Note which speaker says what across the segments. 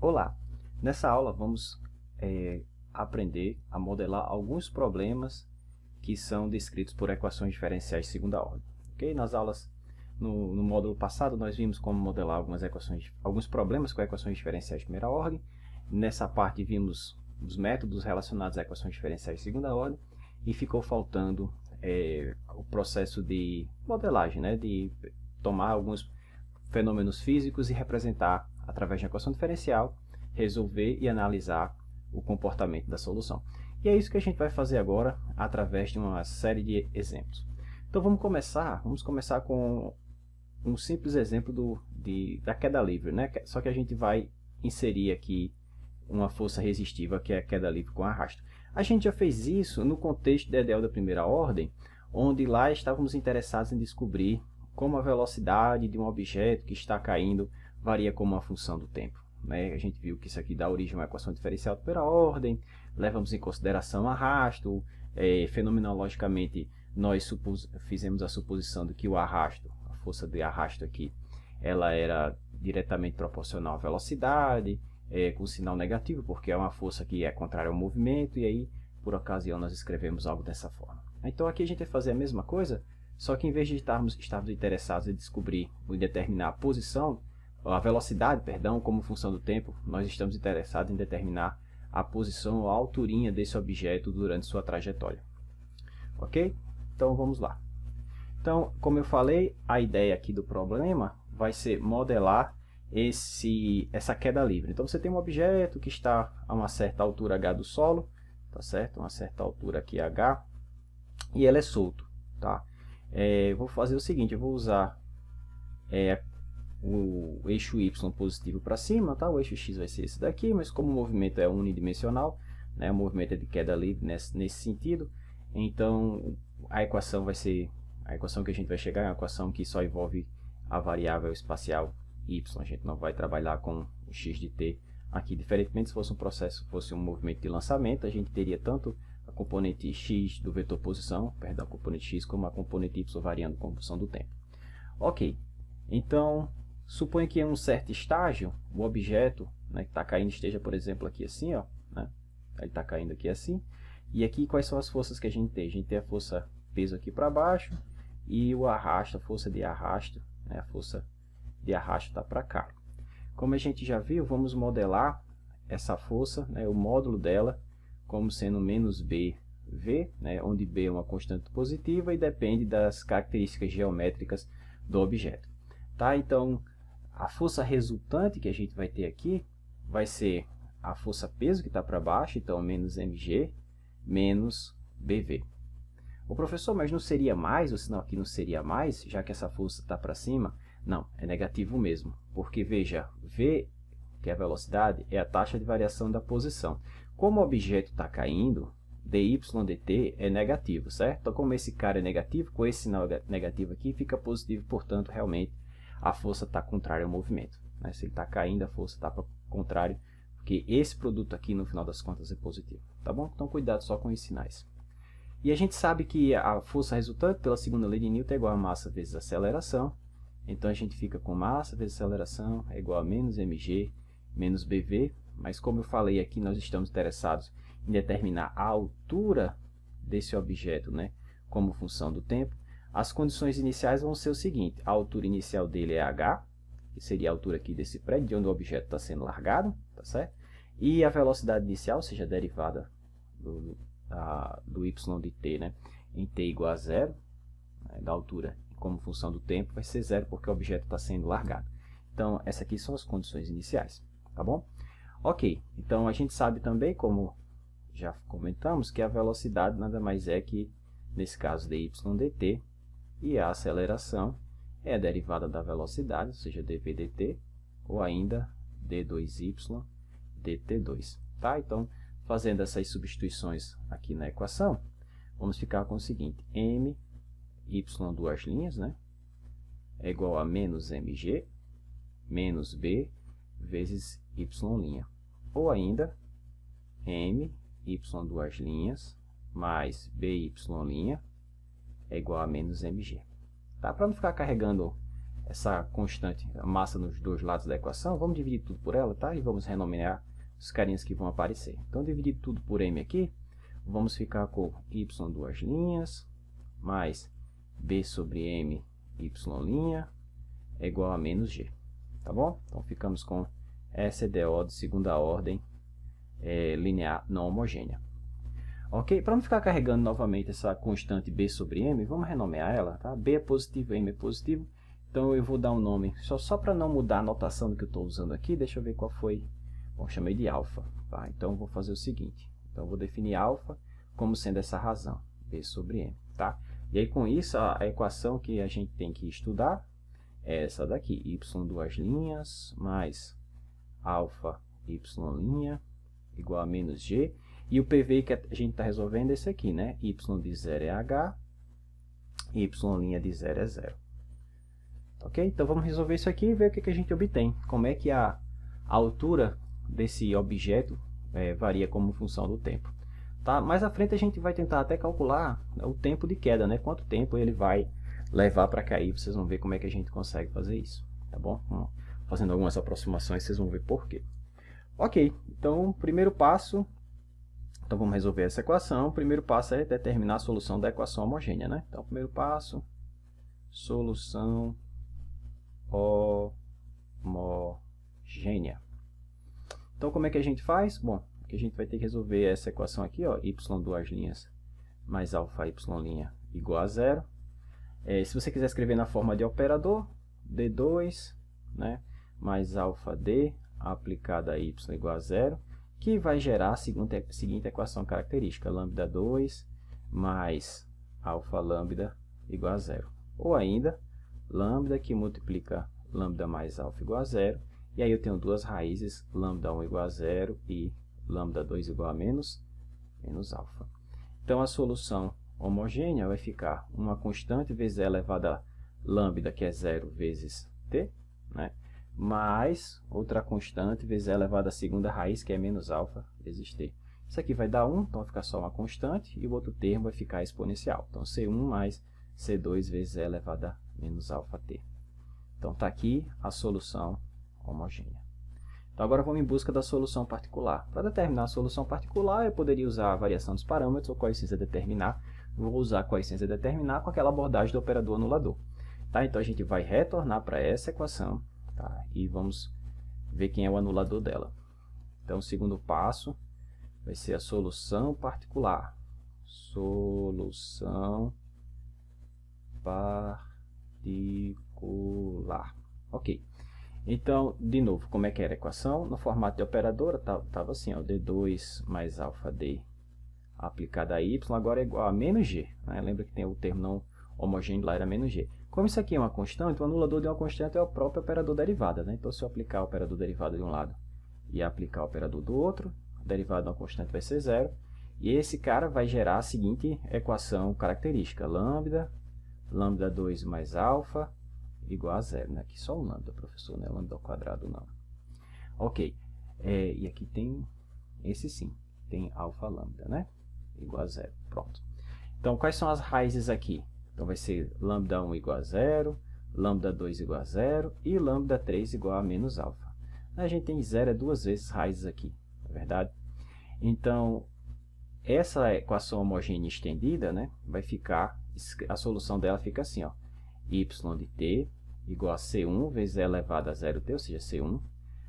Speaker 1: Olá! Nessa aula vamos aprender a modelar alguns problemas que são descritos por equações diferenciais de segunda ordem. Okay? Nas aulas, no módulo passado, nós vimos como modelar alguns problemas com equações diferenciais de primeira ordem. Nessa parte vimos os métodos relacionados a equações diferenciais de segunda ordem e ficou faltando o processo de modelagem, né? De tomar alguns fenômenos físicos e representar através de uma equação diferencial, resolver e analisar o comportamento da solução. E é isso que a gente vai fazer agora através de uma série de exemplos. Então vamos começar com um simples exemplo da queda livre, né? Só que a gente vai inserir aqui uma força resistiva, que é a queda livre com arrasto. A gente já fez isso no contexto da EDL da primeira ordem, onde lá estávamos interessados em descobrir como a velocidade de um objeto que está caindo varia como uma função do tempo. Né? A gente viu que isso aqui dá origem a uma equação diferencial de primeira ordem, levamos em consideração arrasto, fenomenologicamente nós fizemos a suposição de que o arrasto, a força de arrasto aqui, ela era diretamente proporcional à velocidade, com sinal negativo, porque é uma força que é contrária ao movimento, e aí, por ocasião, nós escrevemos algo dessa forma. Então aqui a gente vai fazer a mesma coisa, só que em vez de estarmos interessados em descobrir, em determinar a posição, a velocidade, perdão, como função do tempo, nós estamos interessados em determinar a posição ou a alturinha desse objeto durante sua trajetória. Ok? Então vamos lá. Então, como eu falei, a ideia aqui do problema vai ser modelar essa queda livre. Então você tem um objeto que está a uma certa altura h do solo, tá certo? Uma certa altura aqui h, e ele é solto, tá? Vou fazer o seguinte, eu vou usar o eixo y positivo para cima, tá? O eixo x vai ser esse daqui, mas como o movimento é unidimensional, né? O movimento é de queda livre nesse sentido, então a equação vai ser, a equação que a gente vai chegar é uma equação que só envolve a variável espacial y, a gente não vai trabalhar com o x de t aqui, diferentemente se fosse fosse um movimento de lançamento, a gente teria tanto a componente x do vetor posição, perdão, a componente x, como a componente y variando com a função do tempo. Ok, então suponha que em um certo estágio, o objeto, né, que está caindo esteja, por exemplo, aqui assim, ó, né? Ele está caindo aqui assim, e aqui quais são as forças que a gente tem? A gente tem a força peso aqui para baixo, e o arrasto, a força de arrasto, né, a força de arrasto está para cá. Como a gente já viu, vamos modelar essa força, né, o módulo dela, como sendo menos bv, né, onde b é uma constante positiva e depende das características geométricas do objeto. Tá? Então, a força resultante que a gente vai ter aqui vai ser a força peso que está para baixo, então menos mg, menos bv. O professor, mas não seria mais, o sinal aqui não seria mais, já que essa força está para cima? Não, é negativo mesmo, porque veja, v, que é a velocidade, é a taxa de variação da posição. Como o objeto está caindo, dy dt é negativo, certo? Então, como esse cara é negativo, com esse sinal negativo aqui, fica positivo, portanto, realmente, a força está contrária ao movimento. Né? Se ele está caindo, a força está contrária, porque esse produto aqui, no final das contas, é positivo. Tá bom? Então, cuidado só com os sinais. E a gente sabe que a força resultante, pela segunda lei de Newton, é igual a massa vezes a aceleração. Então, a gente fica com massa vezes aceleração é igual a menos mg menos bv. Mas, como eu falei aqui, nós estamos interessados em determinar a altura desse objeto, né, como função do tempo. As condições iniciais vão ser o seguinte: a altura inicial dele é h, que seria a altura aqui desse prédio, de onde o objeto está sendo largado, tá certo? E a velocidade inicial, ou seja, a derivada do y de t, né, em t igual a zero, né, da altura como função do tempo, vai ser zero porque o objeto está sendo largado. Então, essas aqui são as condições iniciais, tá bom? Ok, então a gente sabe também, como já comentamos, que a velocidade nada mais é que, nesse caso, dy dt, e a aceleração é a derivada da velocidade, ou seja, dv dt, ou ainda d2y dt2. Tá? Então, fazendo essas substituições aqui na equação, vamos ficar com o seguinte: m, y duas linhas, né, é igual a menos mg, menos b, vezes y'. Ou ainda, m, y duas linhas, mais by' é igual a menos mg. Tá? Para não ficar carregando essa constante, a massa nos dois lados da equação, vamos dividir tudo por ela, tá? E vamos renomear os carinhas que vão aparecer. Então, dividir tudo por m aqui, vamos ficar com y duas linhas, mais b sobre m y' é igual a menos g, tá bom? Então, ficamos com SDO de segunda ordem linear não homogênea. Ok? Para não ficar carregando novamente essa constante b sobre m, vamos renomear ela, tá? B é positivo, m é positivo, então eu vou dar um nome, só para não mudar a notação do que eu estou usando aqui, deixa eu ver qual foi. Bom, eu chamei de alfa, tá? Então, eu vou fazer o seguinte, então eu vou definir alfa como sendo essa razão, b sobre m, tá? E aí, com isso, a equação que a gente tem que estudar é essa daqui, y duas linhas, mais alfa y' igual a menos g, e o PV que a gente está resolvendo é esse aqui, né? Y de 0 é h, y' de 0 é 0. Ok? Então, vamos resolver isso aqui e ver o que a gente obtém. Como é que a altura desse objeto varia como função do tempo. Tá? Mais à frente a gente vai tentar até calcular o tempo de queda, né? Quanto tempo ele vai levar para cair. Vocês vão ver como é que a gente consegue fazer isso. Tá bom? Fazendo algumas aproximações, vocês vão ver por quê. Ok, então, primeiro passo... Então, vamos resolver essa equação. O primeiro passo é determinar a solução da equação homogênea, né? Então, primeiro passo, solução homogênea. Então, como é que a gente faz? Bom, que a gente vai ter que resolver essa equação aqui, ó, y duas linhas mais alfa y' igual a 0. Se você quiser escrever na forma de operador, d2, né, mais alfa d aplicada a y igual a 0, que vai gerar a seguinte equação característica, lambda 2 mais alfa lambda igual a 0. Ou ainda, lambda que multiplica lambda mais alfa igual a 0, e aí eu tenho duas raízes, lambda 1 igual a 0 e lambda 2 igual a menos alfa. Então, a solução homogênea vai ficar uma constante vezes e elevada a lambda, que é 0 vezes t, né? Mais outra constante vezes e elevada à segunda raiz, que é menos alfa vezes t. Isso aqui vai dar 1, então vai ficar só uma constante, e o outro termo vai ficar exponencial. Então, C1 mais C2 vezes e elevada a menos alfa t. Então, está aqui a solução homogênea. Então, agora vamos em busca da solução particular. Para determinar a solução particular, eu poderia usar a variação dos parâmetros ou coeficiência determinar. Vou usar a coeficiência determinar com aquela abordagem do operador anulador. Tá? Então, a gente vai retornar para essa equação, tá? E vamos ver quem é o anulador dela. Então, o segundo passo vai ser a solução particular. Solução particular. Ok. Então, de novo, como é que era a equação? No formato de operadora, estava assim, ó, d2 mais alfa d aplicada a y, agora é igual a menos g. Né? Lembra que tem o termo não homogêneo lá, era menos g. Como isso aqui é uma constante, o anulador de uma constante é o próprio operador derivada. Né? Então, se eu aplicar o operador derivada de um lado e aplicar o operador do outro, a derivada de uma constante vai ser 0. E esse cara vai gerar a seguinte equação característica. Lambda 2 mais alfa igual a 0, né? Aqui só o lambda, professor, né? Lambda ao quadrado não. Ok, e aqui tem esse sim, tem alfa lambda, né? Igual a 0, pronto. Então, quais são as raízes aqui? Então, vai ser lambda 1 igual a 0, lambda 2 igual a 0 e lambda 3 igual a menos alfa. A gente tem 0 duas vezes raízes aqui, não é verdade? Então, essa equação homogênea estendida, né? Vai ficar, a solução dela fica assim, ó, y de t igual a C1 vezes e elevado a 0t, ou seja, C1,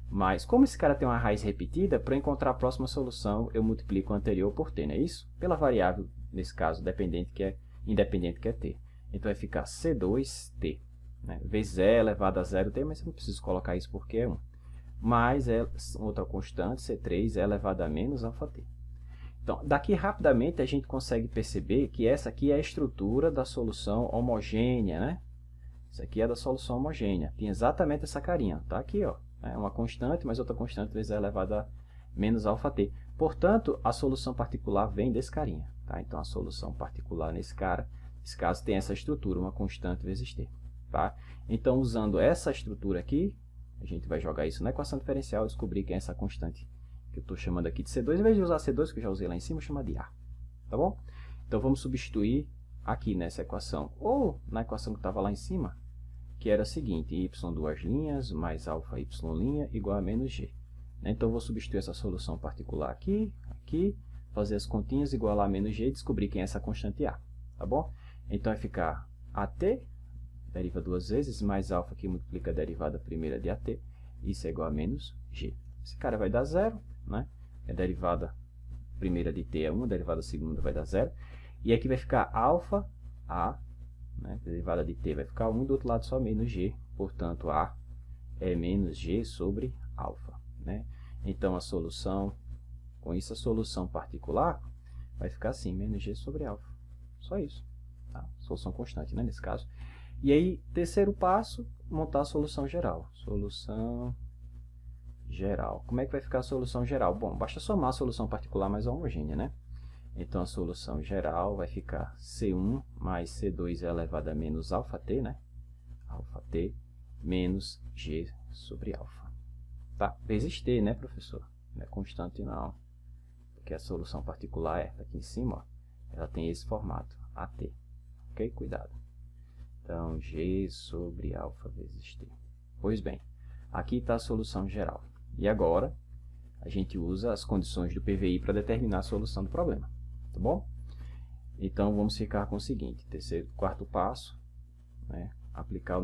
Speaker 1: mas como esse cara tem uma raiz repetida, para encontrar a próxima solução, eu multiplico o anterior por t, não é isso? Pela variável, nesse caso, independente que é t. Então, vai ficar C2t, né? Vezes e elevado a 0t, mas eu não preciso colocar isso porque é 1. Mais outra constante, C3 e elevado a menos alfa t. Então, daqui rapidamente a gente consegue perceber que essa aqui é a estrutura da solução homogênea, né? Isso aqui é da solução homogênea. Tem exatamente essa carinha. Tá aqui, ó. É uma constante, mais outra constante vezes a elevada a menos alfa t. Portanto, a solução particular vem desse carinha. Tá? Então, a solução particular nesse caso tem essa estrutura, uma constante vezes t. Tá? Então, usando essa estrutura aqui, a gente vai jogar isso na equação diferencial e descobrir quem é essa constante que eu estou chamando aqui de C2. Em vez de usar C2, que eu já usei lá em cima, eu vou chamar de A. Tá bom? Então, vamos substituir aqui nessa equação, ou na equação que estava lá em cima, que era o seguinte, y duas linhas mais alfa y' igual a menos g. Então, eu vou substituir essa solução particular aqui, aqui, fazer as continhas, igualar a menos g e descobrir quem é essa constante a, tá bom? Então, vai ficar at, deriva duas vezes, mais alfa que multiplica a derivada primeira de at, isso é igual a menos g. Esse cara vai dar zero, né? A derivada primeira de t é 1, a derivada segunda vai dar zero. E aqui vai ficar alfa a, né? A derivada de t vai ficar 1, do outro lado só menos g, portanto, a é menos g sobre alfa, né? Então, a solução, com isso, a solução particular vai ficar assim, menos g sobre alfa. Só isso, tá? Solução constante, né, nesse caso. E aí, terceiro passo, montar a solução geral. Solução geral. Como é que vai ficar a solução geral? Bom, basta somar a solução particular mais a homogênea, né? Então, a solução geral vai ficar C1 mais C2 elevado a menos alfa t, né? Alfa t menos g sobre alfa. Tá? Vezes t, né, professor? Não é constante, não. Porque a solução particular é aqui em cima, ó, ela tem esse formato, AT. Ok? Cuidado. Então, g sobre alfa vezes t. Pois bem, aqui está a solução geral. E agora, a gente usa as condições do PVI para determinar a solução do problema. Tá bom? Então, vamos ficar com o seguinte, quarto passo, né, aplicar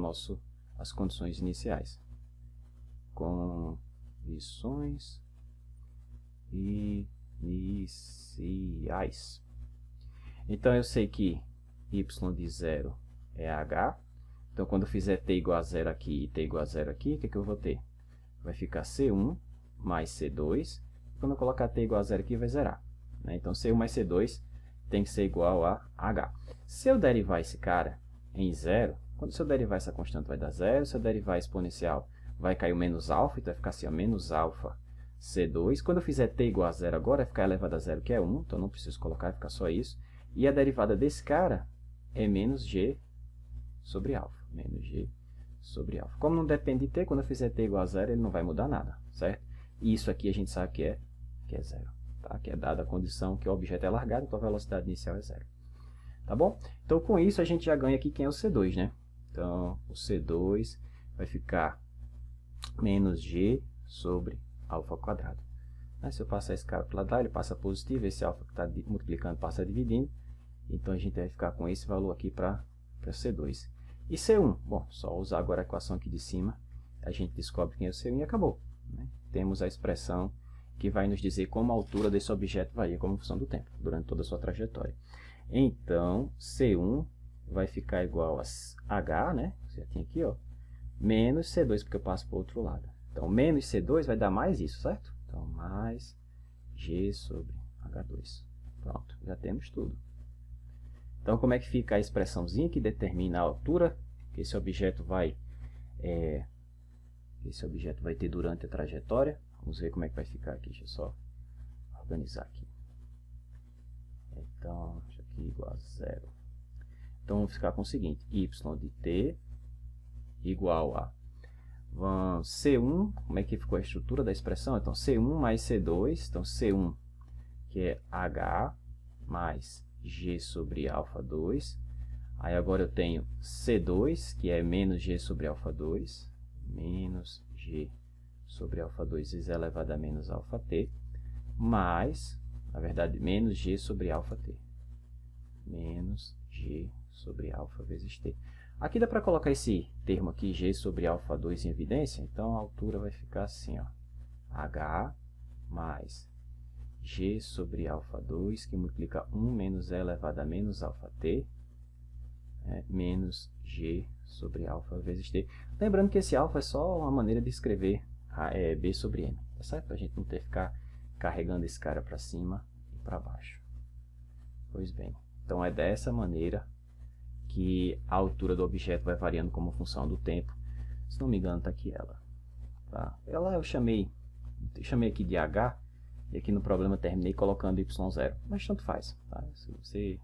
Speaker 1: as condições iniciais. Condições iniciais. Então, eu sei que y de 0 é h. Então, quando eu fizer t igual a 0 aqui e t igual a 0 aqui, o que eu vou ter? Vai ficar C1 mais C2. Quando eu colocar t igual a 0 aqui, vai zerar, né? Então, C1 mais C2 tem que ser igual a h. Se eu derivar esse cara em 0, se eu derivar essa constante, vai dar 0. Se eu derivar a exponencial, vai cair o menos alfa, então vai ficar assim, ó, menos alfa C2. Quando eu fizer t igual a 0 agora, vai ficar elevado a 0, que é 1, então não preciso colocar, vai ficar só isso. E a derivada desse cara é menos g sobre alfa. Menos g sobre alfa. Como não depende de t, quando eu fizer t igual a 0, ele não vai mudar nada, certo? E isso aqui a gente sabe que é 0, tá? Que é dada a condição que o objeto é largado, então a velocidade inicial é 0. Tá bom? Então, com isso, a gente já ganha aqui quem é o C2, né? Então, o C2 vai ficar menos g sobre alfa quadrado. Se eu passar esse cara para lá, ele passa positivo, esse alfa que está multiplicando passa dividindo. Então, a gente vai ficar com esse valor aqui para C2. E C1? Bom, só usar agora a equação aqui de cima, a gente descobre quem é o C1 e acabou, né? Temos a expressão que vai nos dizer como a altura desse objeto varia como função do tempo, durante toda a sua trajetória. Então, C1 vai ficar igual a H, né? Você já tinha aqui, ó, menos C2, porque eu passo para o outro lado. Então, menos C2 vai dar mais isso, certo? Então, mais G sobre H2. Pronto, já temos tudo. Então, como é que fica a expressãozinha que determina a altura que esse objeto vai ter durante a trajetória? Vamos ver como é que vai ficar aqui. Deixa eu só organizar aqui. Então, isso aqui é igual a 0. Então, vamos ficar com o seguinte. Y de t igual a C1. Como é que ficou a estrutura da expressão? Então, C1 mais C2. Então, C1, que é H, mais G sobre alfa 2. Aí, agora eu tenho C2, que é menos G sobre alfa 2. Menos G sobre alfa 2 vezes elevado a menos alfa t. Mais, na verdade, menos G sobre alfa t. Menos G sobre alfa vezes t. Aqui dá para colocar esse termo aqui, G sobre alfa 2 em evidência. Então, a altura vai ficar assim, ó, H mais G sobre alfa 2, que multiplica 1 menos E elevado a menos alfa t, menos G sobre alfa vezes t. Lembrando que esse alfa é só uma maneira de escrever B sobre M, tá certo? Para a gente não ter que ficar carregando esse cara para cima e para baixo. Pois bem, então é dessa maneira que a altura do objeto vai variando como função do tempo. Se não me engano, está aqui ela. Tá? Ela eu chamei aqui de H, e aqui no problema terminei colocando y0, mas tanto faz. Tá? Se você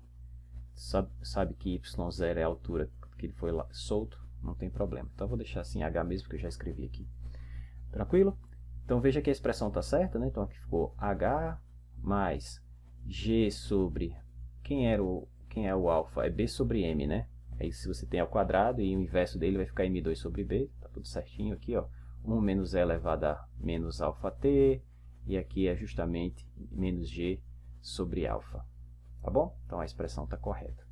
Speaker 1: sabe que y0 é a altura que ele foi solto, não tem problema. Então eu vou deixar assim H mesmo, porque eu já escrevi aqui. Tranquilo? Então veja que a expressão está certa, né? Então aqui ficou H mais G sobre... Quem é o alfa? É B sobre M, né? Aí se você tem ao quadrado e o inverso dele vai ficar m2 sobre b, tá tudo certinho aqui, ó. 1 menos e elevado a menos alfa t, e aqui é justamente menos g sobre alfa, tá bom? Então a expressão está correta.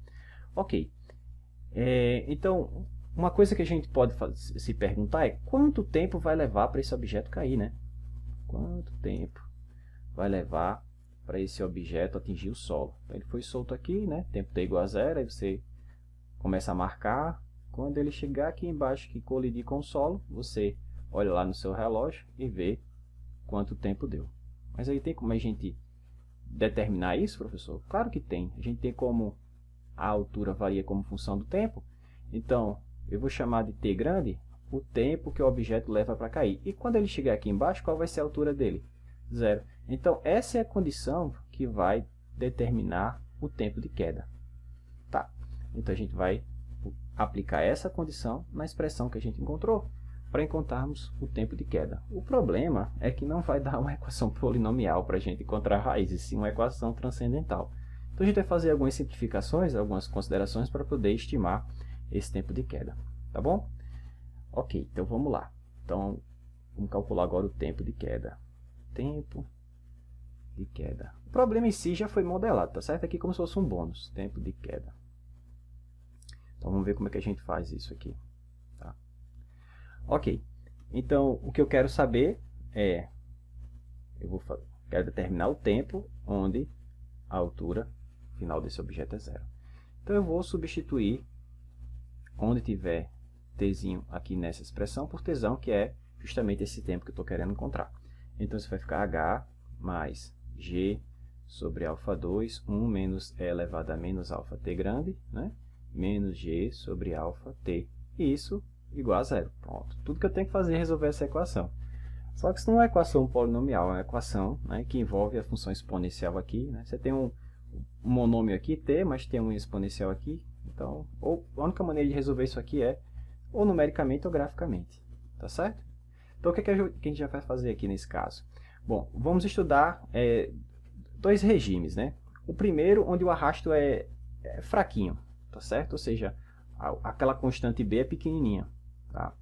Speaker 1: Ok, então uma coisa que a gente pode se perguntar é quanto tempo vai levar para esse objeto cair, né? Quanto tempo vai levar para esse objeto atingir o solo? Então, ele foi solto aqui, né? Tempo t igual a 0, aí você começa a marcar. Quando ele chegar aqui embaixo que colidir com o solo, você olha lá no seu relógio e vê quanto tempo deu. Mas aí tem como a gente determinar isso, professor? Claro que tem. A gente tem como a altura varia como função do tempo. Então, eu vou chamar de t grande o tempo que o objeto leva para cair. E quando ele chegar aqui embaixo, qual vai ser a altura dele? 0. Então, essa é a condição que vai determinar o tempo de queda. Tá. Então, a gente vai aplicar essa condição na expressão que a gente encontrou para encontrarmos o tempo de queda. O problema é que não vai dar uma equação polinomial para a gente encontrar a raiz, e sim uma equação transcendental. Então, a gente vai fazer algumas simplificações, algumas considerações para poder estimar esse tempo de queda. Tá bom? Ok, então vamos lá. Então, vamos calcular agora o tempo de queda. Tempo de queda. O problema em si já foi modelado, tá certo? Aqui como se fosse um bônus. Tempo de queda. Então, vamos ver como é que a gente faz isso aqui. Tá? Ok, então o que eu quero saber é... quero determinar o tempo onde a altura final desse objeto é 0. Então, eu vou substituir onde tiver tzinho aqui nessa expressão por tzão, que é justamente esse tempo que eu estou querendo encontrar. Então, isso vai ficar h mais g sobre alfa 2, 1 menos e elevado a menos alfa t grande, né? Menos g sobre alfa t. E isso igual a 0. Pronto. Tudo que eu tenho que fazer é resolver essa equação. Só que isso não é uma equação polinomial, é uma equação, né, que envolve a função exponencial aqui. Né? Você tem um monômio aqui, t, mas tem um exponencial aqui. Então, a única maneira de resolver isso aqui é ou numericamente ou graficamente. Tá certo? Então, o que a gente já vai fazer aqui nesse caso? Bom, vamos estudar dois regimes, né? O primeiro, onde o arrasto é fraquinho, tá certo? Ou seja, aquela constante b é pequenininha, tá?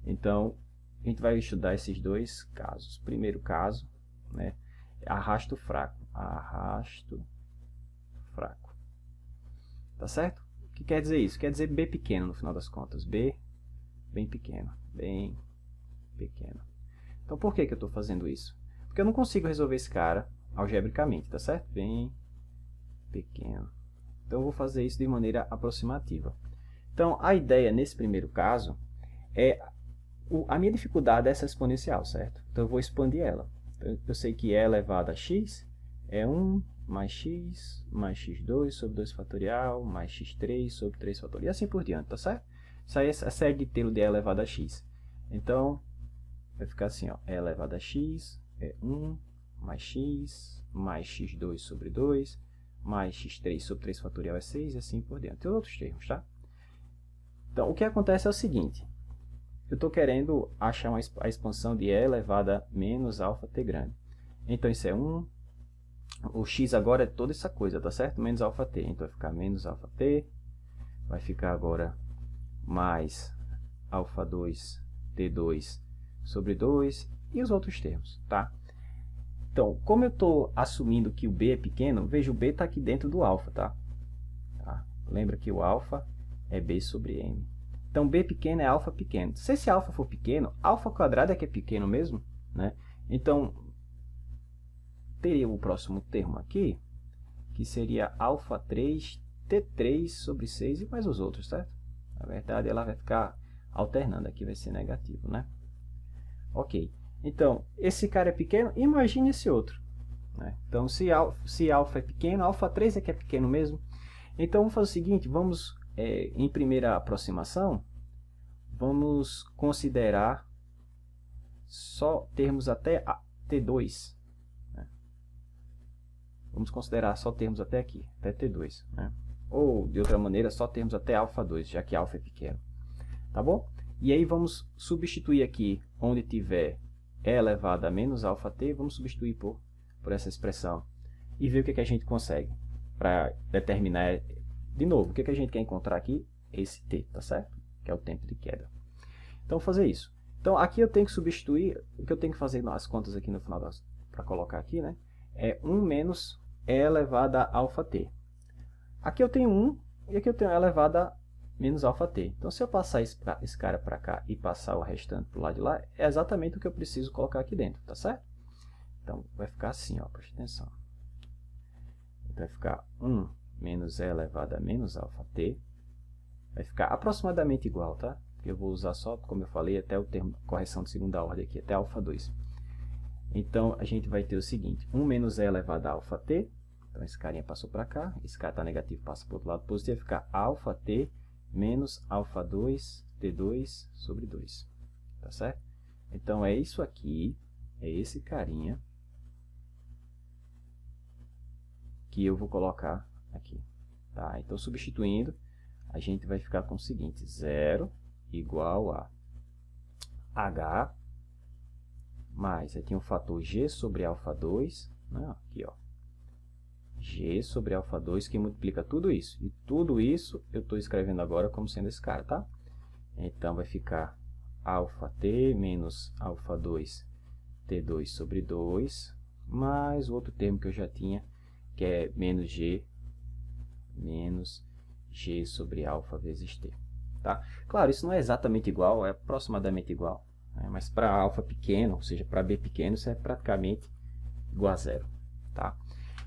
Speaker 1: Então, a gente vai estudar esses dois casos. Primeiro caso, né? Arrasto fraco. Arrasto fraco. Tá certo? O que quer dizer isso? Quer dizer b pequeno, no final das contas. B bem pequeno. Bem pequeno. Então, por que eu estou fazendo isso? Porque eu não consigo resolver esse cara algebricamente, tá certo? Bem pequeno. Então, eu vou fazer isso de maneira aproximativa. Então, a ideia nesse primeiro caso é... a minha dificuldade é essa exponencial, certo? Então, eu vou expandir ela. Então, eu sei que e elevado a x é 1 mais x2 sobre 2 fatorial, mais x3 sobre 3 fatorial, e assim por diante, tá certo? Isso aí é a série de telo de e elevado a x. Então, vai ficar assim, ó, e elevado a x é 1 mais x2 sobre 2, mais x3 sobre 3 fatorial é 6, e assim por diante. Tem outros termos, tá? Então, o que acontece é o seguinte. Eu estou querendo achar a expansão de e elevado a menos alfa t grande. Então, isso é 1. O x agora é toda essa coisa, tá certo? Menos alfa t. Então, vai ficar menos alfa t. Vai ficar agora mais alfa 2 t2 sobre 2 e os outros termos, tá? Então, como eu estou assumindo que o b é pequeno, veja, o b está aqui dentro do alfa, tá? Lembra que o alfa é b sobre m. Então, b pequeno é alfa pequeno. Se esse alfa for pequeno, alfa quadrado é que é pequeno mesmo, né? Então, teria o próximo termo aqui, que seria alfa 3 t3 sobre 6 e mais os outros, certo? Na verdade, ela vai ficar alternando. Aqui vai ser negativo, né? Ok. Então, esse cara é pequeno, imagine esse outro. Né? Então, se alfa é pequeno, alfa 3 é que é pequeno mesmo. Então, vamos fazer o seguinte, vamos, em primeira aproximação, vamos considerar só termos até t2. Né? Vamos considerar só termos até aqui, até t2. Né? Ou, de outra maneira, só termos até alfa 2, já que alfa é pequeno. Tá bom? E aí vamos substituir aqui, onde tiver e elevado a menos alfa t, vamos substituir por essa expressão. E ver o que a gente consegue para determinar, de novo, o que a gente quer encontrar aqui? esse t, tá certo? Que é o tempo de queda. Então, vou fazer isso. Então, aqui eu tenho que substituir, o que eu tenho que fazer nas contas aqui no final, para colocar aqui, né? É 1 menos e elevado a alfa t. Aqui eu tenho 1 e aqui eu tenho e elevado a menos alfa t. Então, se eu passar esse cara para cá e passar o restante para o lado de lá, é exatamente o que eu preciso colocar aqui dentro, tá certo? Então, vai ficar assim, ó, preste atenção. Então, vai ficar 1 menos e elevado a menos alfa t. Vai ficar aproximadamente igual, tá? Eu vou usar só, como eu falei, até o termo correção de segunda ordem aqui, até alfa 2. Então, a gente vai ter o seguinte, 1 menos e elevado a alfa t. Então, esse carinha passou para cá, esse cara está negativo, passa para o outro lado positivo, vai ficar alfa t menos alfa 2 t2 sobre 2. Tá certo? Então, é isso aqui, é esse carinha que eu vou colocar aqui. Tá? Então, substituindo, a gente vai ficar com o seguinte, 0 igual a h mais, aí tem o fator g sobre alfa 2, né? Aqui, ó, g sobre alfa 2 que multiplica tudo isso. E tudo isso eu estou escrevendo agora como sendo esse cara, tá? Então, vai ficar alfa t menos alfa 2 t2 sobre 2, mais o outro termo que eu já tinha, que é menos g sobre alfa vezes t. Tá? Claro, isso não é exatamente igual, é aproximadamente igual, né? Mas para alfa pequeno, ou seja, para b pequeno, isso é praticamente igual a zero. Tá?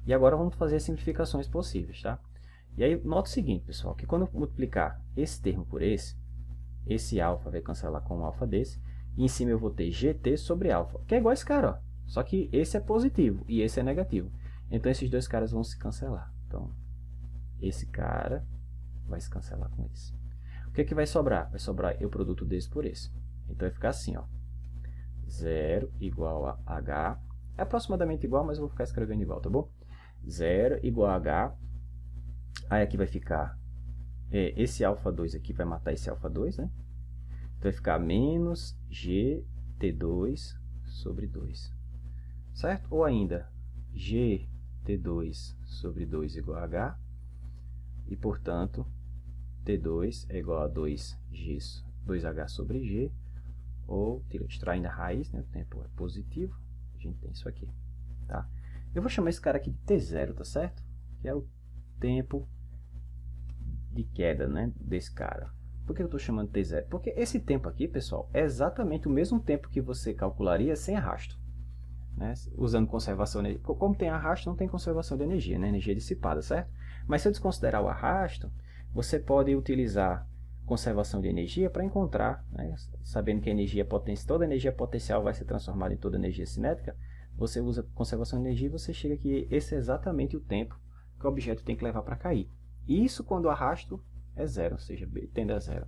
Speaker 1: E agora vamos fazer as simplificações possíveis. Tá? E aí, nota o seguinte, pessoal, que quando eu multiplicar esse termo por esse alfa vai cancelar com um alfa desse, e em cima eu vou ter gt sobre alfa, que é igual a esse cara, ó. Só que esse é positivo e esse é negativo. Então, esses dois caras vão se cancelar. Então, esse cara vai se cancelar com esse. O que, que vai sobrar? Vai sobrar o produto desse por esse. Então, vai ficar assim, ó. 0 igual a h. É aproximadamente igual, mas eu vou ficar escrevendo igual, tá bom? 0 igual a h. Aí aqui vai ficar... esse alfa 2 aqui vai matar esse alfa 2, né? Então, vai ficar menos gt2 sobre 2. Certo? Ou ainda, gt2 sobre 2 igual a h. E, portanto... T2 é igual a 2h sobre g, ou extraindo a raiz, né? O tempo é positivo, a gente tem isso aqui. Tá? Eu vou chamar esse cara aqui de T0, tá certo? Que é o tempo de queda, né, desse cara. Por que eu estou chamando T0? Porque esse tempo aqui, pessoal, é exatamente o mesmo tempo que você calcularia sem arrasto. Né? Usando conservação de energia. Como tem arrasto, não tem conservação de energia, né? Energia dissipada, certo? Mas se eu desconsiderar o arrasto, você pode utilizar conservação de energia para encontrar, né? Sabendo que a energia toda energia potencial vai ser transformada em toda energia cinética, você usa conservação de energia e você chega que esse é exatamente o tempo que o objeto tem que levar para cair. Isso quando o arrasto é zero, ou seja, B tende a zero.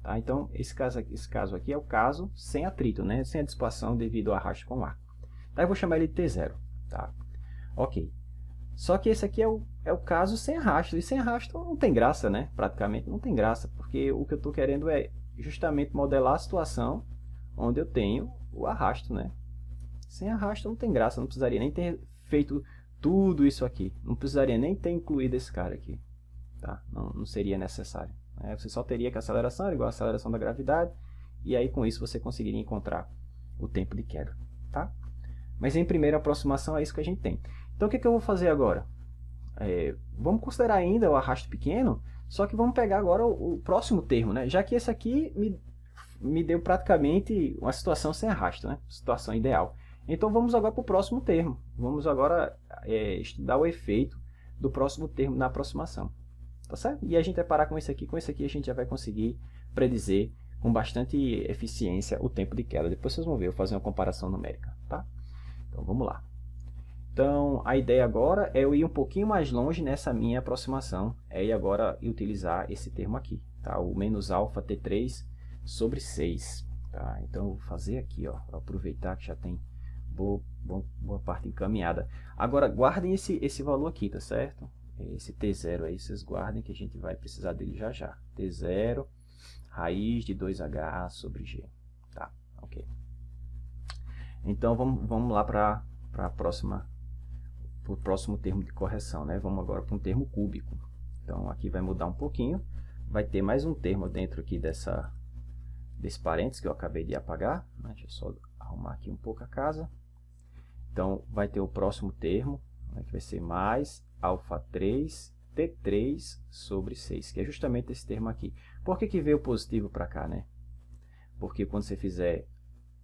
Speaker 1: Tá? Então, esse caso aqui é o caso sem atrito, né? Sem a dissipação devido ao arrasto com o ar. Tá? Eu vou chamar ele de T0. Tá? Ok. Só que esse aqui é o caso sem arrasto. E sem arrasto não tem graça, né? Praticamente não tem graça. Porque o que eu estou querendo é justamente modelar a situação onde eu tenho o arrasto, né? Sem arrasto não tem graça. Não precisaria nem ter feito tudo isso aqui. Não precisaria nem ter incluído esse cara aqui. Tá? Não seria necessário. Você só teria que a aceleração era igual a aceleração da gravidade. E aí com isso você conseguiria encontrar o tempo de queda. Tá? Mas em primeira aproximação é isso que a gente tem. Então o que eu vou fazer agora? Vamos considerar ainda o arrasto pequeno, só que vamos pegar agora o próximo termo, né? Já que esse aqui me deu praticamente uma situação sem arrasto, né? Situação ideal. Então vamos agora para o próximo termo. Vamos agora estudar o efeito do próximo termo na aproximação. Tá certo? E a gente vai parar com esse aqui a gente já vai conseguir predizer com bastante eficiência o tempo de queda. Depois vocês vão ver, eu vou fazer uma comparação numérica. Tá? Então vamos lá. Então, a ideia agora é eu ir um pouquinho mais longe nessa minha aproximação. E agora utilizar esse termo aqui. Tá? O menos alfa T3 sobre 6. Tá? Então, eu vou fazer aqui, ó, para aproveitar que já tem boa parte encaminhada. Agora, guardem esse valor aqui, tá certo? Esse T0 aí, vocês guardem que a gente vai precisar dele já já. T0, raiz de 2H sobre G. Tá, ok. Então, vamos lá para o próximo termo de correção, né? Vamos agora para um termo cúbico. Então, aqui vai mudar um pouquinho. vai ter mais um termo dentro aqui desse parênteses que eu acabei de apagar. Deixa eu só arrumar aqui um pouco a casa. Então, vai ter o próximo termo, né, que vai ser mais alfa 3 T3 sobre 6, que é justamente esse termo aqui. Por que veio positivo para cá, né? Porque quando você fizer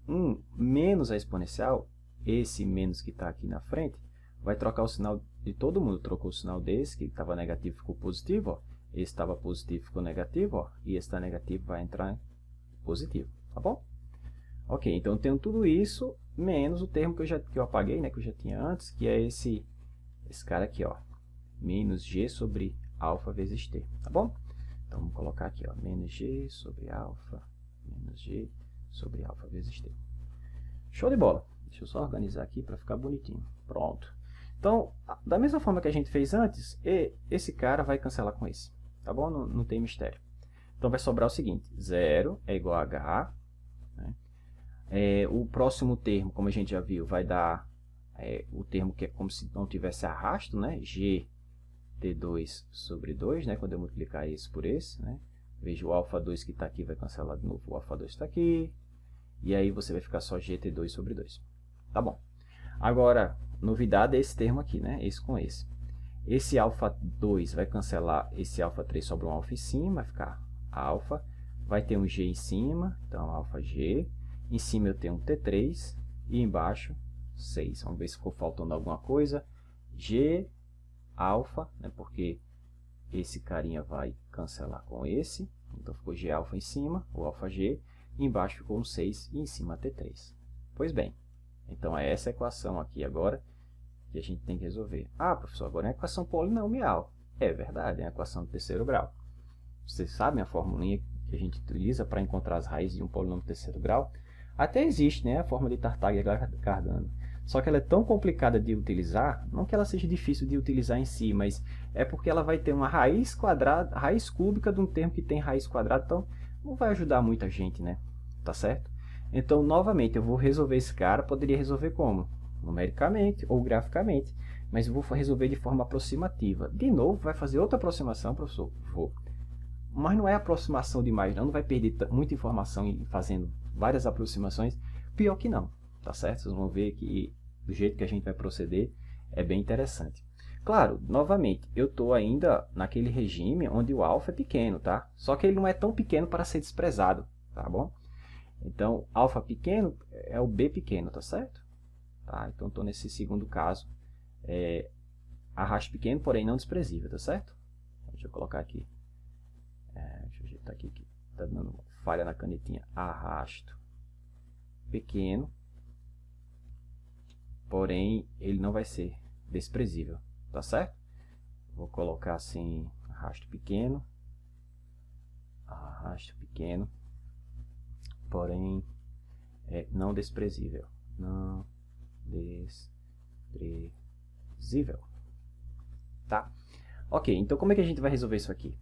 Speaker 1: 1 menos a exponencial, esse menos que está aqui na frente, vai trocar o sinal de todo mundo. Trocou o sinal desse, que estava negativo, ficou positivo. Ó. Esse estava positivo, ficou negativo. Ó. E esse está negativo, vai entrar em positivo. Tá bom? Ok, então eu tenho tudo isso, menos o termo que eu apaguei, né, que eu já tinha antes, que é esse cara aqui, ó, menos g sobre alfa vezes t, tá bom? Então, vamos colocar aqui, ó, menos g sobre alfa, menos g sobre alfa vezes t. Show de bola! Deixa eu só organizar aqui para ficar bonitinho. Pronto. Então, da mesma forma que a gente fez antes, esse cara vai cancelar com esse, tá bom? Não tem mistério. Então, vai sobrar o seguinte, 0 é igual a h, né? O próximo termo, como a gente já viu, vai dar o termo que é como se não tivesse arrasto, né? G T2 sobre 2, né? Quando eu multiplicar esse por esse, né? Veja, o alfa 2 que está aqui vai cancelar de novo, o alfa 2 está aqui, e aí você vai ficar só GT2 sobre 2. Tá bom. Agora, novidade é esse termo aqui, né? Esse com esse. Esse alfa 2 vai cancelar esse alfa 3 sobre um alfa em cima, vai ficar alfa, vai ter um G em cima, então alfa G, em cima eu tenho um T3, e embaixo 6. Vamos ver se ficou faltando alguma coisa. G alfa, né, porque esse carinha vai cancelar com esse. Então ficou G alfa em cima, o alfa G. E embaixo ficou um 6 e em cima T3. Pois bem, então é essa equação aqui agora que a gente tem que resolver. Ah, professor, agora é uma equação polinomial. É verdade, é uma equação de terceiro grau. Vocês sabem a formulinha que a gente utiliza para encontrar as raízes de um polinômio de terceiro grau? Até existe, né, a forma de Tartaglia-Cardano. Só que ela é tão complicada de utilizar, não que ela seja difícil de utilizar em si, mas é porque ela vai ter uma raiz quadrada, raiz cúbica de um termo que tem raiz quadrada, então não vai ajudar muita gente, né? Tá certo? Então, novamente, eu vou resolver esse cara, poderia resolver como? Numericamente ou graficamente, mas eu vou resolver de forma aproximativa. De novo, vai fazer outra aproximação, professor? Vou. Mas não é aproximação demais, não vai perder muita informação fazendo várias aproximações, pior que não, tá certo? Vocês vão ver que do jeito que a gente vai proceder é bem interessante. Claro, novamente, eu estou ainda naquele regime onde o alfa é pequeno, tá? Só que ele não é tão pequeno para ser desprezado, tá bom? Então, alfa pequeno é o b pequeno, tá certo? Tá? Então, estou nesse segundo caso, arrasto pequeno, porém não desprezível, tá certo? Deixa eu colocar aqui. Deixa eu ajeitar aqui, que está dando falha na canetinha. Arrasto pequeno, porém ele não vai ser desprezível, tá certo? Vou colocar assim, arrasto pequeno, porém não desprezível, não desprezível, tá? Ok, então como é que a gente vai resolver isso aqui?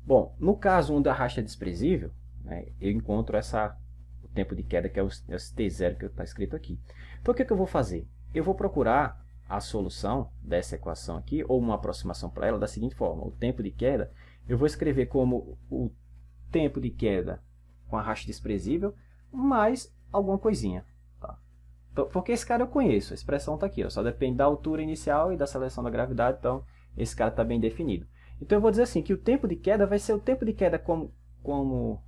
Speaker 1: Bom, no caso onde a arrasto é desprezível, né, eu encontro o tempo de queda, que é esse T0 que está escrito aqui. Então, o que eu vou fazer? Eu vou procurar a solução dessa equação aqui, ou uma aproximação para ela, da seguinte forma. O tempo de queda, eu vou escrever como o tempo de queda com arrasto desprezível, mais alguma coisinha. Tá? Então, porque esse cara eu conheço, a expressão está aqui, ó, só depende da altura inicial e da seleção da gravidade, então esse cara está bem definido. Então, eu vou dizer assim, que o tempo de queda vai ser o tempo de queda como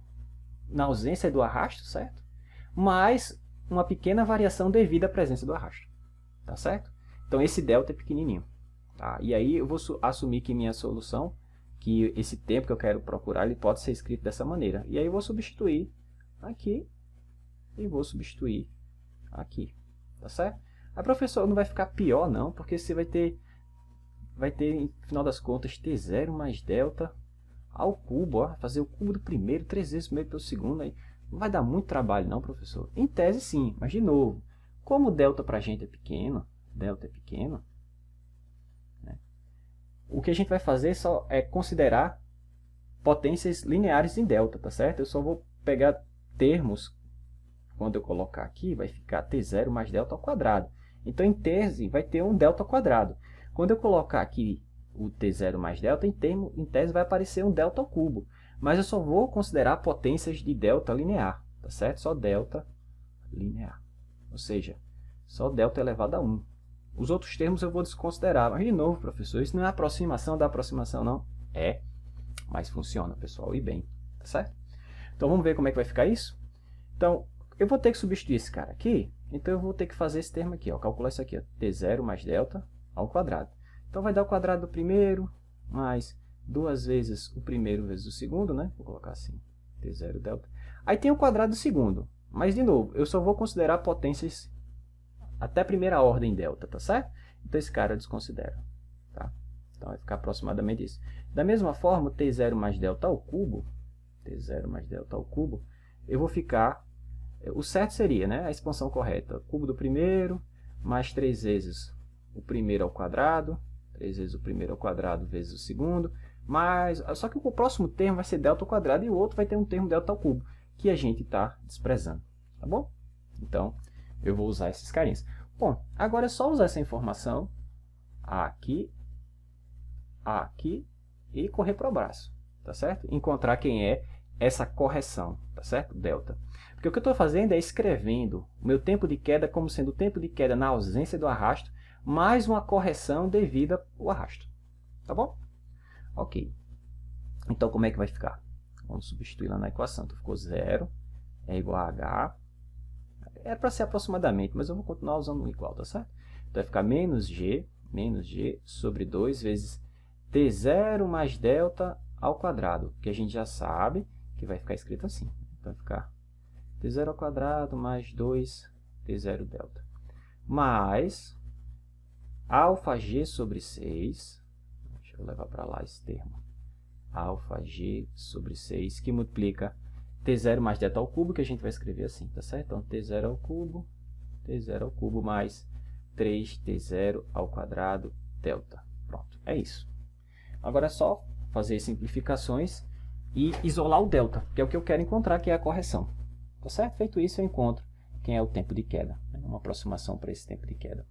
Speaker 1: na ausência do arrasto, certo? Mais uma pequena variação devido à presença do arrasto, tá certo? Então, esse delta é pequenininho, tá? E aí, eu vou assumir que minha solução, que esse tempo que eu quero procurar, ele pode ser escrito dessa maneira. E aí, eu vou substituir aqui e vou substituir aqui, tá certo? A professor não vai ficar pior, não, porque você vai ter, no final das contas, T0 mais delta ao cubo, ó, fazer o cubo do primeiro, 3 vezes o primeiro pelo segundo, aí não vai dar muito trabalho não, professor. Em tese sim, mas de novo, como o delta para a gente é pequeno, né, o que a gente vai fazer só é considerar potências lineares em delta, tá certo? Eu só vou pegar termos, quando eu colocar aqui, vai ficar T0 mais delta ao quadrado. Então, em tese, vai ter um delta ao quadrado. Quando eu colocar aqui o T0 mais delta, em tese vai aparecer um delta ao cubo. mas eu só vou considerar potências de delta linear, tá certo? Só delta linear, ou seja, só delta elevado a 1. Os outros termos eu vou desconsiderar. Mas, de novo, professor, isso não é aproximação da aproximação, não? É, mas funciona, pessoal, e bem, tá certo? Então, vamos ver como é que vai ficar isso? Então, eu vou ter que substituir esse cara aqui, então eu vou ter que fazer esse termo aqui, ó, calcular isso aqui, ó, t0 mais delta ao quadrado. Então, vai dar o quadrado do primeiro, mais 2 vezes o primeiro vezes o segundo, né? Vou colocar assim, t0 delta. Aí tem o quadrado do segundo, mas, de novo, eu só vou considerar potências até a primeira ordem delta, tá certo? Então, esse cara eu desconsidero, tá? Então, vai ficar aproximadamente isso. Da mesma forma, t0 mais delta ao cubo, t0 mais delta ao cubo, eu vou ficar... O certo seria, né, a expansão correta, cubo do primeiro, mais 3 vezes o primeiro ao quadrado, 3 vezes o primeiro ao quadrado vezes o segundo, mais... Só que o próximo termo vai ser delta ao quadrado e o outro vai ter um termo delta ao cubo, que a gente está desprezando, tá bom? Então, eu vou usar esses carinhas. Bom, agora é só usar essa informação aqui, aqui e correr para o braço, tá certo? Encontrar quem é essa correção, tá certo? Delta. Porque o que eu estou fazendo é escrevendo o meu tempo de queda como sendo o tempo de queda na ausência do arrasto, mais uma correção devida ao arrasto. Tá bom? Ok. Então, como é que vai ficar? Vamos substituir lá na equação. Então, ficou 0 é igual a h. Era para ser aproximadamente, mas eu vou continuar usando um igual, tá certo? Então, vai ficar menos g sobre 2 vezes t0 mais delta ao quadrado, que a gente já sabe que vai ficar escrito assim. Então, vai ficar t0 ao quadrado mais 2 t0 delta, mais alfa g sobre 6, deixa eu levar para lá esse termo, alfa g sobre 6, que multiplica t0 mais delta ao cubo, que a gente vai escrever assim, tá certo? Então, t0 ao cubo mais 3t0 ao quadrado delta. Pronto, é isso. Agora é só fazer simplificações e isolar o delta, que é o que eu quero encontrar, que é a correção. Tá certo? Feito isso, eu encontro quem é o tempo de queda, né? Uma aproximação para esse tempo de queda.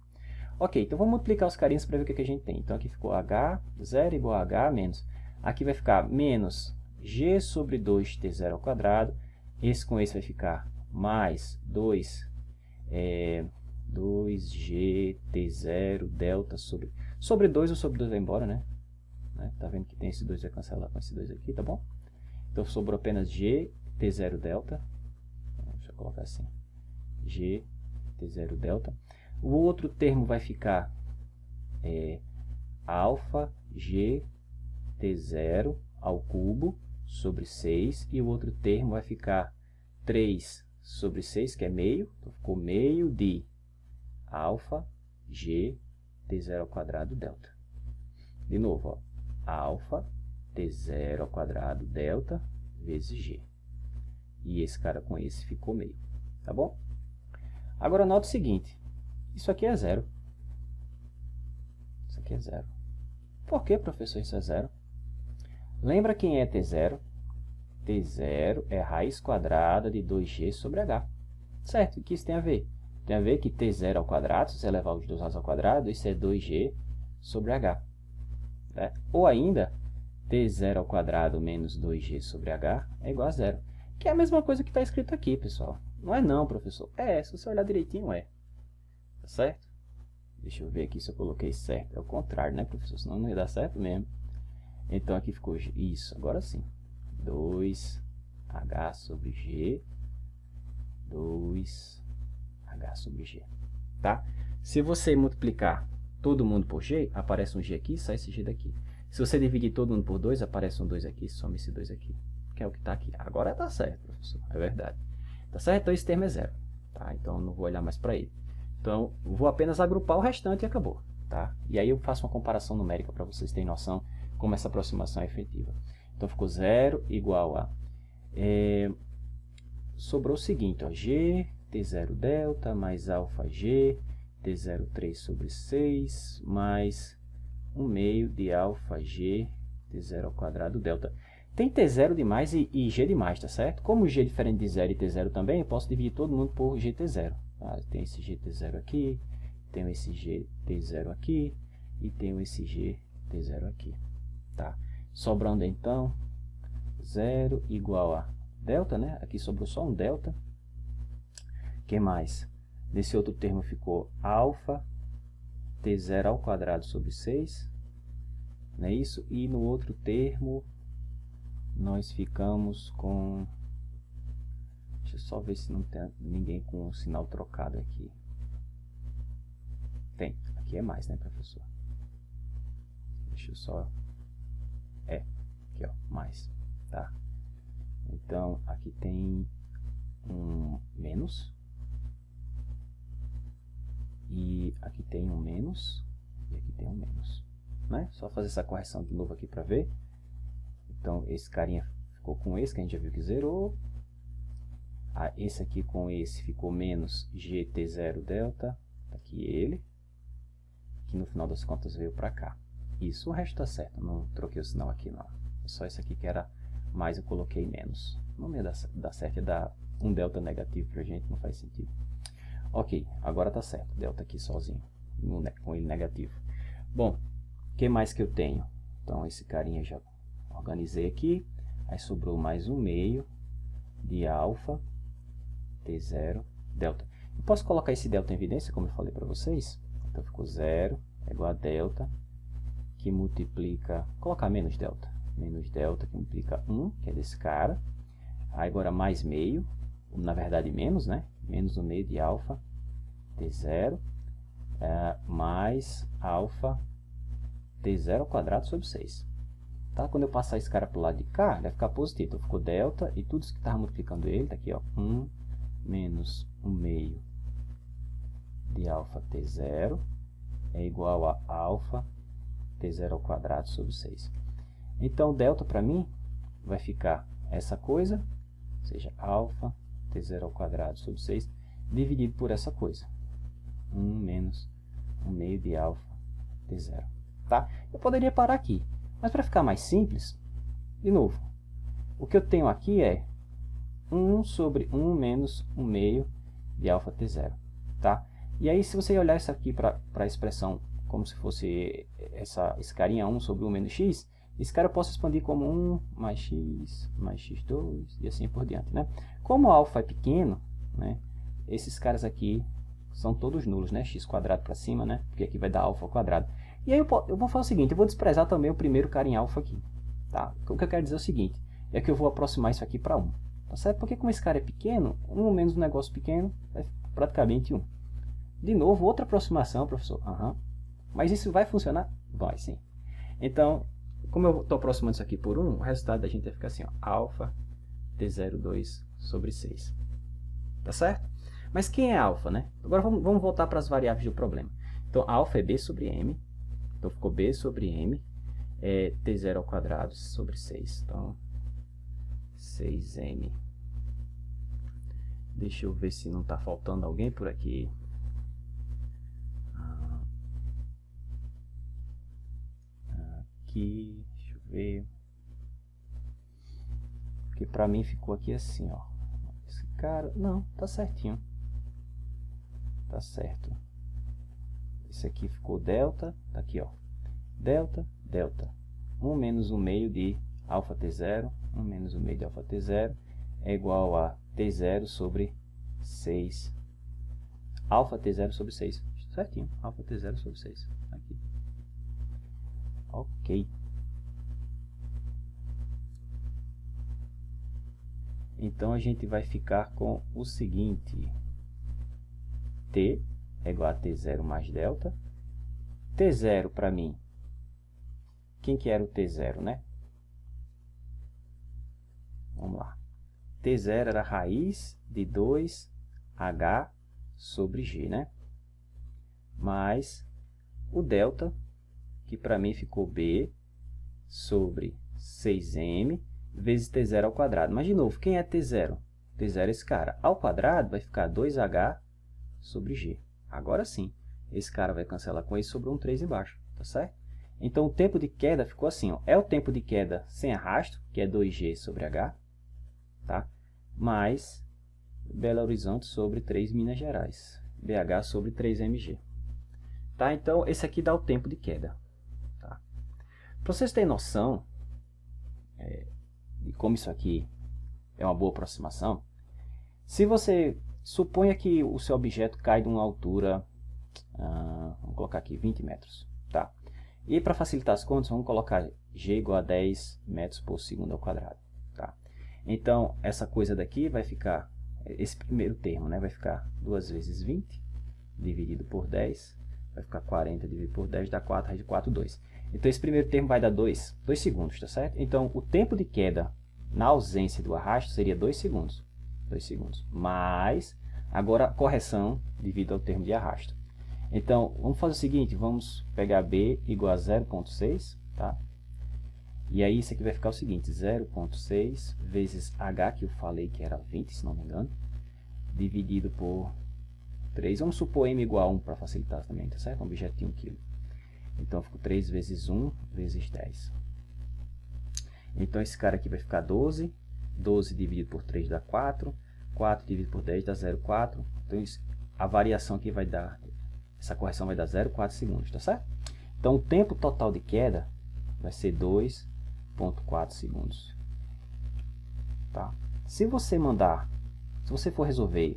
Speaker 1: Ok, então vamos multiplicar os carinhos para ver o que a gente tem. Então, aqui ficou h0 igual a h menos. Aqui vai ficar menos g sobre 2t0 ao quadrado. Esse com esse vai ficar mais 2gt0 delta sobre 2, o sobre 2 vai embora, né? Tá vendo que tem esse 2, vai cancelar com esse 2 aqui, tá bom? Então, sobrou apenas gt0 delta. Deixa eu colocar assim, gt0 delta. O outro termo vai ficar alfa gt0 ao cubo sobre 6. E o outro termo vai ficar 3 sobre 6, que é meio. Então, ficou meio de alfa gt0 ao quadrado delta. De novo, ó, alfa t0 ao quadrado delta vezes g. E esse cara com esse ficou meio. Tá bom? Agora, nota o seguinte. Isso aqui é zero. Isso aqui é zero. Por que, professor, isso é zero? Lembra quem é t0? t0 é raiz quadrada de 2g sobre h. Certo? O que isso tem a ver? Tem a ver que t0 ao quadrado, se você levar os dois lados ao quadrado, isso é 2g sobre h. Né? Ou ainda, t0 ao quadrado menos 2g sobre h é igual a zero. Que é a mesma coisa que está escrito aqui, pessoal. Não é não, professor. É, se você olhar direitinho, é. Tá certo? Deixa eu ver aqui se eu coloquei certo. É o contrário, né, professor? Senão não ia dar certo mesmo. Então, aqui ficou isso. Agora sim. 2h sobre g. 2h sobre g. Tá? Se você multiplicar todo mundo por g, aparece um g aqui, sai esse g daqui. Se você dividir todo mundo por 2, aparece um 2 aqui, some esse 2 aqui. Que é o que está aqui. Agora está certo, professor. É verdade. Tá certo? Então, esse termo é zero. Tá? Então, não vou olhar mais para ele. Então, vou apenas agrupar o restante e acabou. Tá? E aí eu faço uma comparação numérica para vocês terem noção como essa aproximação é efetiva. Então, ficou 0 igual a... sobrou o seguinte, ó, g, t0 delta, mais alfa g, t0 3 sobre 6, mais 1 meio de alfa g, t0 ao quadrado delta. Tem t0 de mais e g de mais, tá certo? Como g é diferente de 0 e t0 também, eu posso dividir todo mundo por gt0. Tá? Tem esse gt0 aqui, tenho esse gt0 aqui e tenho esse gt0 aqui. Tá? Sobrando, então, 0 igual a delta, né? Aqui sobrou só um delta. O que mais? Nesse outro termo ficou alfa t0 ao quadrado sobre 6. Não é isso? E no outro termo, nós ficamos com... Deixa eu só ver se não tem ninguém com o sinal trocado aqui. Tem. Aqui é mais, né, professor? Deixa eu só... aqui, ó, mais. Tá? Então, aqui tem um menos. E aqui tem um menos. E aqui tem um menos. Né? Só fazer essa correção de novo aqui para ver. Então, esse carinha ficou com esse, que a gente já viu que zerou. Esse aqui com esse ficou menos gt0 delta. Aqui ele. Que no final das contas veio para cá. Isso, o resto está certo. Não troquei o sinal aqui, não. É só esse aqui que era mais, eu coloquei menos. Não ia dar certo, ia dar um delta negativo para a gente, não faz sentido. Ok, agora está certo. Delta aqui sozinho, com ele negativo. Bom, o que mais que eu tenho? Então, esse carinha já organizei aqui. Aí sobrou mais um meio de alfa t0 delta. Eu posso colocar esse delta em evidência, como eu falei para vocês. Então, ficou 0 é igual a delta, que multiplica... Colocar menos delta. Menos delta, que multiplica 1, que é desse cara. Aí, agora mais meio. Na verdade, menos, né? Menos o meio de alfa t0 mais alfa t0 ao quadrado sobre 6. Tá? Quando eu passar esse cara para o lado de cá, ele vai ficar positivo. Então, ficou delta e tudo isso que estava multiplicando ele, tá aqui, ó, 1 menos 1 meio de alfa t0 é igual a alfa t0 ao quadrado sobre 6. Então, delta para mim vai ficar essa coisa, ou seja, alfa t0 ao quadrado sobre 6, dividido por essa coisa. 1 menos 1 meio de alfa t0. Tá? Eu poderia parar aqui, mas para ficar mais simples, de novo, o que eu tenho aqui é 1 sobre 1 menos 1 meio de alfa t0. Tá? E aí, se você olhar isso aqui para a expressão como se fosse esse carinha 1 sobre 1 menos x, esse cara eu posso expandir como 1 mais x2 e assim por diante. Né? Como o alfa é pequeno, né, esses caras aqui são todos nulos, né? X quadrado para cima, né? Porque aqui vai dar alfa ao quadrado. E aí eu vou fazer o seguinte, eu vou desprezar também o primeiro cara em alfa aqui. Tá? O que eu quero dizer é o seguinte, é que eu vou aproximar isso aqui para 1. Tá certo? Porque como esse cara é pequeno, 1 menos um negócio pequeno é praticamente 1. De novo, outra aproximação, professor. Mas isso vai funcionar? Vai, sim. Então, como eu estou aproximando isso aqui por 1, o resultado da gente vai ficar assim, ó, alfa t02 sobre 6. Tá certo? Mas quem é alfa, né? Agora vamos voltar para as variáveis do problema. Então, alfa é b sobre m. Então, ficou b sobre m. É t0 ao quadrado sobre 6. Então, 6m. Deixa eu ver se não está faltando alguém por aqui. Aqui, deixa eu ver. Porque para mim ficou aqui assim, ó. Esse cara, não, tá certinho. Tá certo. Esse aqui ficou delta, tá aqui, ó. Delta, delta. 1 menos 1 meio de alfa t0, 1 menos 1 meio de alfa t0 é igual a t0 sobre 6. Alfa t0 sobre 6. Certinho, alfa t0 sobre 6. Aqui. Ok. Então, a gente vai ficar com o seguinte. T é igual a T0 mais delta. T0 para mim. Quem que era o T0, né? Vamos lá. T0 era a raiz de 2H sobre G, né? Mais o delta, que para mim ficou B sobre 6M vezes T0 ao quadrado. Mas, de novo, quem é T0? T0 é esse cara. Ao quadrado vai ficar 2H sobre G. Agora sim, esse cara vai cancelar com esse, sobrou um 3 embaixo, tá certo? Então, o tempo de queda ficou assim, ó. É o tempo de queda sem arrasto, que é 2G sobre H, tá? Mais Belo Horizonte sobre 3 Minas Gerais, BH sobre 3MG. Tá? Então, esse aqui dá o tempo de queda. Tá? Para vocês terem noção, de como isso aqui é uma boa aproximação, se você suponha que o seu objeto cai de uma altura, vamos colocar aqui 20 metros, tá? E para facilitar as contas, vamos colocar g igual a 10 metros por segundo ao quadrado, tá? Então, essa coisa daqui vai ficar, esse primeiro termo, né, vai ficar 2 vezes 20, dividido por 10, vai ficar 40 dividido por 10, dá 4, raiz de 4, 2. Então, esse primeiro termo vai dar 2 segundos, tá certo? Então, o tempo de queda na ausência do arrasto seria 2 segundos. 2 segundos. Mas, agora, a correção devido ao termo de arrasto. Então, vamos fazer o seguinte, vamos pegar B igual a 0,6, tá? E aí, isso aqui vai ficar o seguinte, 0,6 vezes H, que eu falei que era 20, se não me engano, dividido por 3. Vamos supor M igual a 1 para facilitar também, tá certo? Um objeto de 1 kg. Então, ficou 3 vezes 1 vezes 10. Então, esse cara aqui vai ficar 12. 12 dividido por 3 dá 4. 4 dividido por 10 dá 0,4. Então, a variação aqui vai dar, essa correção vai dar 0,4 segundos, tá certo? Então, o tempo total de queda vai ser 2,4 segundos. Tá? Se você for resolver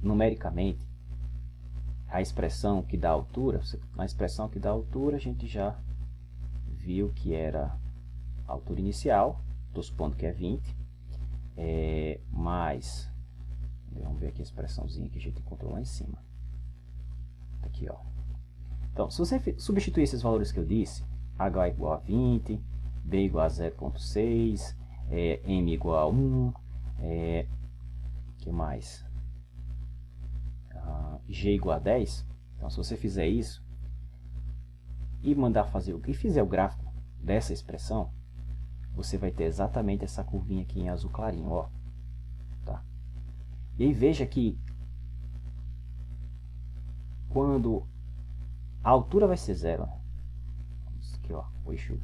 Speaker 1: numericamente a expressão que dá altura, na expressão que dá altura, a gente já viu que era a altura inicial, estou supondo que é 20, mais, vamos ver aqui a expressãozinha que a gente encontrou lá em cima. Aqui, ó. Então, se você substituir esses valores que eu disse, H igual a 20, B igual a 0,6, M igual a 1, que mais? G igual a 10. Então, se você fizer isso e mandar fazer e fizer o gráfico dessa expressão, você vai ter exatamente essa curvinha aqui em azul clarinho, ó. Tá? E aí veja que quando a altura vai ser zero, aqui, ó, o eixo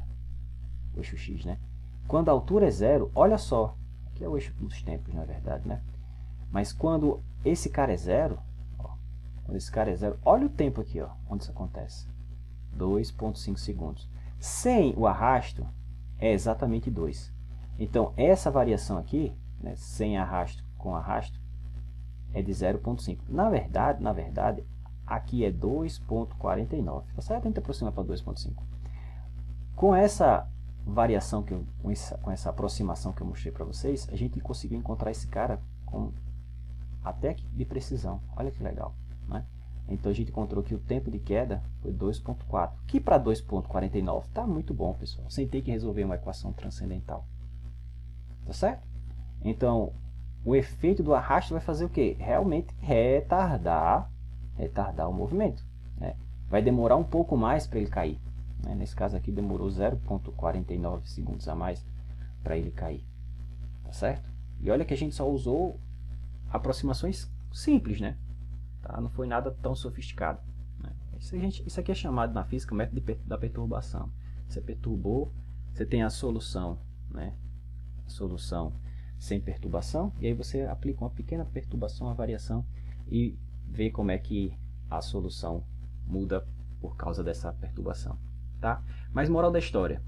Speaker 1: X, né? Quando a altura é zero, olha só, aqui é o eixo dos tempos, na verdade, né? Mas quando esse cara é zero, ó, quando esse cara é zero, olha o tempo aqui, ó, onde isso acontece, 2,5 segundos. Sem o arrasto, é exatamente 2. Então, essa variação aqui, né, sem arrasto com arrasto, é de 0,5. Na verdade, aqui é 2,49. Tá certo? A gente aproxima para 2,5. Com essa variação, com essa aproximação que eu mostrei para vocês, a gente conseguiu encontrar esse cara com até de precisão. Olha que legal, né? Então a gente encontrou que o tempo de queda foi 2,4, que para 2,49 está muito bom, pessoal, sem ter que resolver uma equação transcendental. Tá certo? Então, o efeito do arrasto vai fazer o quê? Realmente retardar o movimento, né? Vai demorar um pouco mais para ele cair, né? Nesse caso aqui demorou 0,49 segundos a mais para ele cair. Tá certo? E olha que a gente só usou aproximações simples, né? Tá? Não foi nada tão sofisticado, né? Isso aqui é chamado na física método da perturbação. Você perturbou, você tem a solução, né? A solução sem perturbação, e aí você aplica uma pequena perturbação, uma variação, e vê como é que a solução muda por causa dessa perturbação. Tá? Mas moral da história,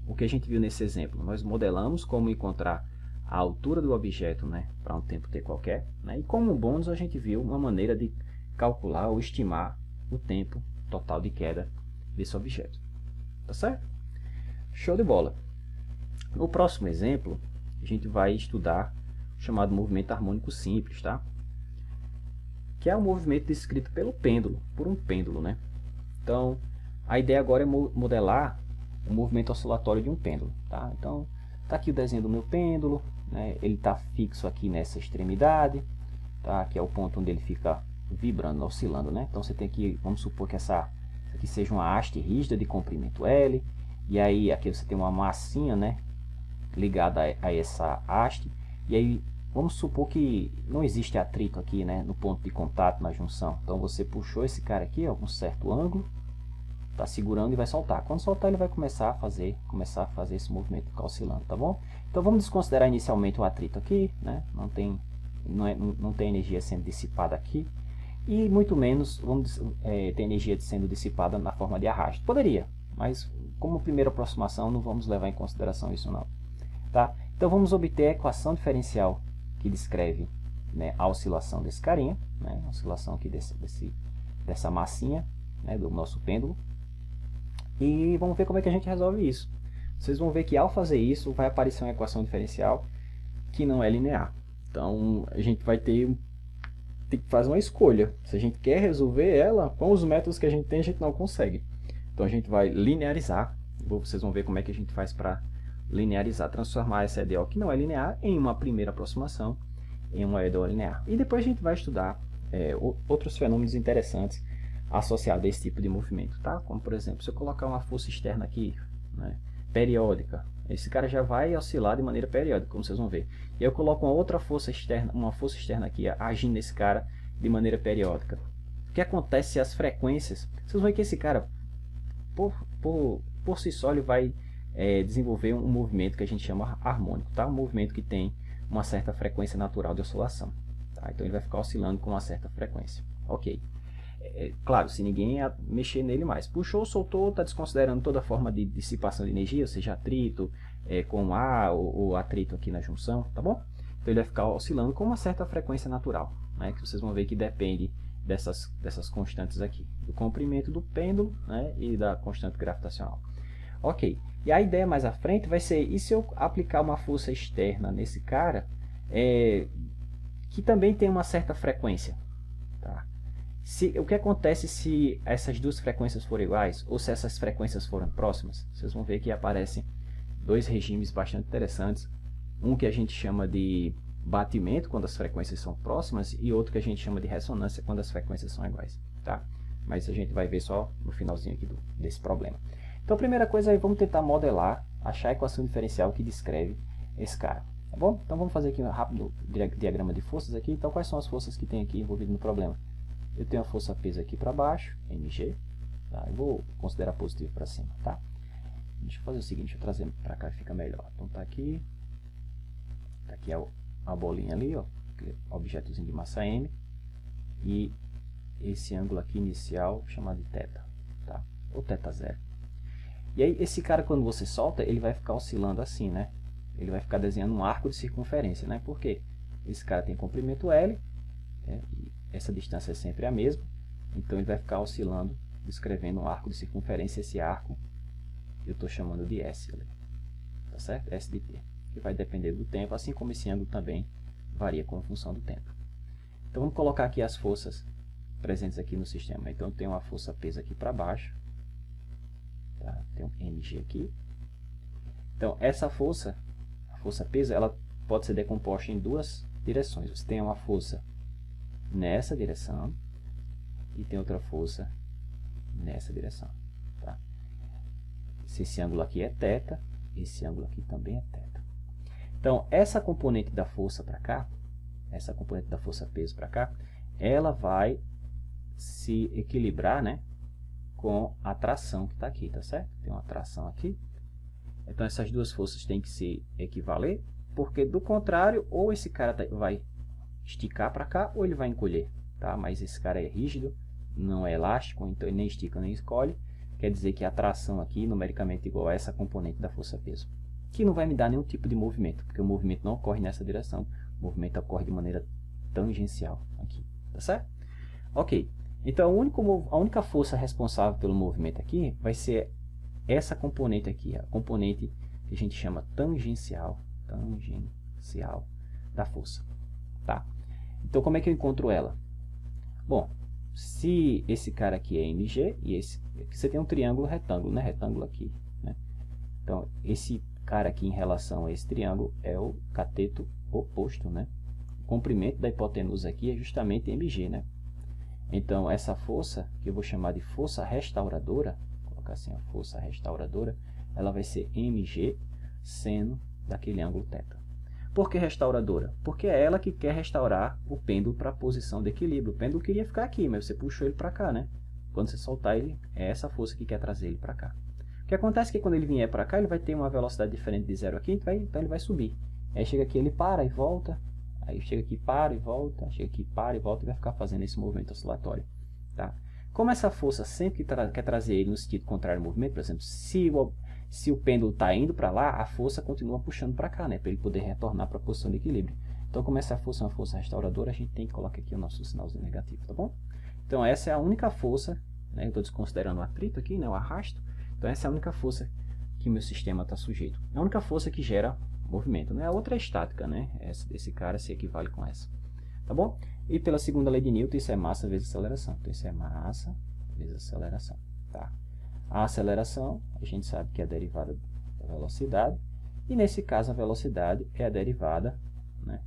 Speaker 1: o que a gente viu nesse exemplo? Nós modelamos como encontrar a altura do objeto, né, para um tempo t qualquer, né, e como bônus a gente viu uma maneira de calcular ou estimar o tempo total de queda desse objeto. Tá certo? Show de bola! No próximo exemplo, a gente vai estudar o chamado movimento harmônico simples, tá? Que é um movimento descrito pelo pêndulo, por um pêndulo, né? Então, a ideia agora é modelar o movimento oscilatório de um pêndulo, tá? Então, tá aqui o desenho do meu pêndulo, né? Ele está fixo aqui nessa extremidade, tá? Que é o ponto onde ele fica vibrando, oscilando, né? Então, você tem que, vamos supor que essa aqui seja uma haste rígida de comprimento L, e aí aqui você tem uma massinha, né, ligada a essa haste, e aí vamos supor que não existe atrito aqui, né, no ponto de contato, na junção. Então você puxou esse cara aqui, ó, com um certo ângulo, tá segurando e vai soltar. Quando soltar, ele vai começar a fazer esse movimento, ficar oscilando, tá bom? Então vamos desconsiderar inicialmente o atrito aqui, né? Não tem energia sendo dissipada aqui, e muito menos ter energia sendo dissipada na forma de arrasto. Poderia, mas como primeira aproximação não vamos levar em consideração isso não, tá? Então vamos obter a equação diferencial que descreve, né, a oscilação desse carinha, né, a oscilação aqui dessa massinha, né, do nosso pêndulo. E vamos ver como é que a gente resolve isso. Vocês vão ver que ao fazer isso vai aparecer uma equação diferencial que não é linear. Então a gente vai ter que fazer uma escolha. Se a gente quer resolver ela, com os métodos que a gente tem, a gente não consegue. Então a gente vai linearizar. Vocês vão ver como é que a gente faz para linearizar, transformar essa EDO que não é linear em uma primeira aproximação, em uma EDO linear. E depois a gente vai estudar outros fenômenos interessantes associados a esse tipo de movimento, tá? Como por exemplo, se eu colocar uma força externa aqui, né, periódica, esse cara já vai oscilar de maneira periódica, como vocês vão ver. E eu coloco uma força externa aqui agindo nesse cara de maneira periódica. O que acontece se as frequências... Vocês vão ver que esse cara, por si só, ele vai desenvolver um movimento que a gente chama harmônico, tá? Um movimento que tem uma certa frequência natural de oscilação. Tá? Então ele vai ficar oscilando com uma certa frequência. Ok. Claro, se ninguém mexer nele mais. Puxou, soltou, está desconsiderando toda forma de dissipação de energia, seja atrito com ar ou atrito aqui na junção, tá bom? Então ele vai ficar oscilando com uma certa frequência natural, né, que vocês vão ver que depende dessas constantes aqui, do comprimento do pêndulo, né, e da constante gravitacional. Ok, e a ideia mais à frente vai ser, e se eu aplicar uma força externa nesse cara, que também tem uma certa frequência, tá? O que acontece se essas duas frequências forem iguais, ou se essas frequências forem próximas? Vocês vão ver que aparecem dois regimes bastante interessantes. Um que a gente chama de batimento, quando as frequências são próximas, e outro que a gente chama de ressonância, quando as frequências são iguais. Tá? Mas a gente vai ver só no finalzinho aqui desse problema. Então a primeira coisa é, vamos tentar modelar, achar a equação diferencial que descreve esse cara. Tá bom? Então vamos fazer aqui um rápido diagrama de forças aqui. Então quais são as forças que tem aqui envolvidas no problema? Eu tenho a força peso aqui para baixo, mg, tá? Eu vou considerar positivo para cima, tá? Deixa eu fazer o seguinte, deixa eu trazer para cá, fica melhor. Então tá aqui a bolinha ali, ó, objetozinho de massa m, e esse ângulo aqui inicial chamado de θ, tá? Ou θ0. E aí esse cara, quando você solta, ele vai ficar oscilando assim, né? Ele vai ficar desenhando um arco de circunferência, né? Por quê? Esse cara tem comprimento L, né? E essa distância é sempre a mesma, então ele vai ficar oscilando, descrevendo um arco de circunferência. Esse arco eu estou chamando de S, tá certo? S de t, que vai depender do tempo, assim como esse ângulo também varia com a função do tempo. Então vamos colocar aqui as forças presentes aqui no sistema. Então eu tenho uma força peso aqui para baixo, tá? Tem um mg aqui. Então essa força, a força peso, ela pode ser decomposta em duas direções. Você tem uma força nessa direção e tem outra força nessa direção, tá? Se esse ângulo aqui é θ, esse ângulo aqui também é θ. Então essa componente da força para cá, essa componente da força peso para cá, ela vai se equilibrar, né, com a tração que está aqui, tá certo? Tem uma tração aqui. Então essas duas forças têm que se equivaler, porque do contrário, ou esse cara vai esticar para cá, ou ele vai encolher, tá? Mas esse cara é rígido, não é elástico, então ele nem estica nem encolhe. Quer dizer que a tração aqui, numericamente igual a essa componente da força-peso, que não vai me dar nenhum tipo de movimento, porque o movimento não ocorre nessa direção, o movimento ocorre de maneira tangencial aqui, tá certo? Ok, então a única força responsável pelo movimento aqui vai ser essa componente aqui, a componente que a gente chama tangencial da força, tá? Então como é que eu encontro ela? Bom, se esse cara aqui é mg e esse aqui você tem um triângulo retângulo, né? Retângulo aqui, né? Então esse cara aqui em relação a esse triângulo é o cateto oposto, né? O comprimento da hipotenusa aqui é justamente mg, né? Então essa força, que eu vou chamar de força restauradora, vou colocar assim, a força restauradora, ela vai ser mg seno daquele ângulo θ. Por que restauradora? Porque é ela que quer restaurar o pêndulo para a posição de equilíbrio. O pêndulo queria ficar aqui, mas você puxou ele para cá, né? Quando você soltar ele, é essa força que quer trazer ele para cá. O que acontece é que quando ele vier para cá, ele vai ter uma velocidade diferente de zero aqui, então ele vai subir. Aí chega aqui, ele para e volta. Aí chega aqui, para e volta. Chega aqui, para e volta, e vai ficar fazendo esse movimento oscilatório, tá? Como essa força sempre quer trazer ele no sentido contrário ao movimento, por exemplo, se se o pêndulo está indo para lá, a força continua puxando para cá, né? Para ele poder retornar para a posição de equilíbrio. Então, como essa força é uma força restauradora, a gente tem que colocar aqui o nosso sinalzinho negativo, tá bom? Então, essa é a única força, né? Eu estou desconsiderando o atrito aqui, né? O arrasto. Então, essa é a única força que o meu sistema está sujeito. É a única força que gera movimento, né? A outra é estática, né? Esse cara se equivale com essa, tá bom? E pela segunda lei de Newton, isso é massa vezes aceleração. Então, isso é massa vezes aceleração, tá? A aceleração, a gente sabe que é a derivada da velocidade, e nesse caso a velocidade é a derivada, né,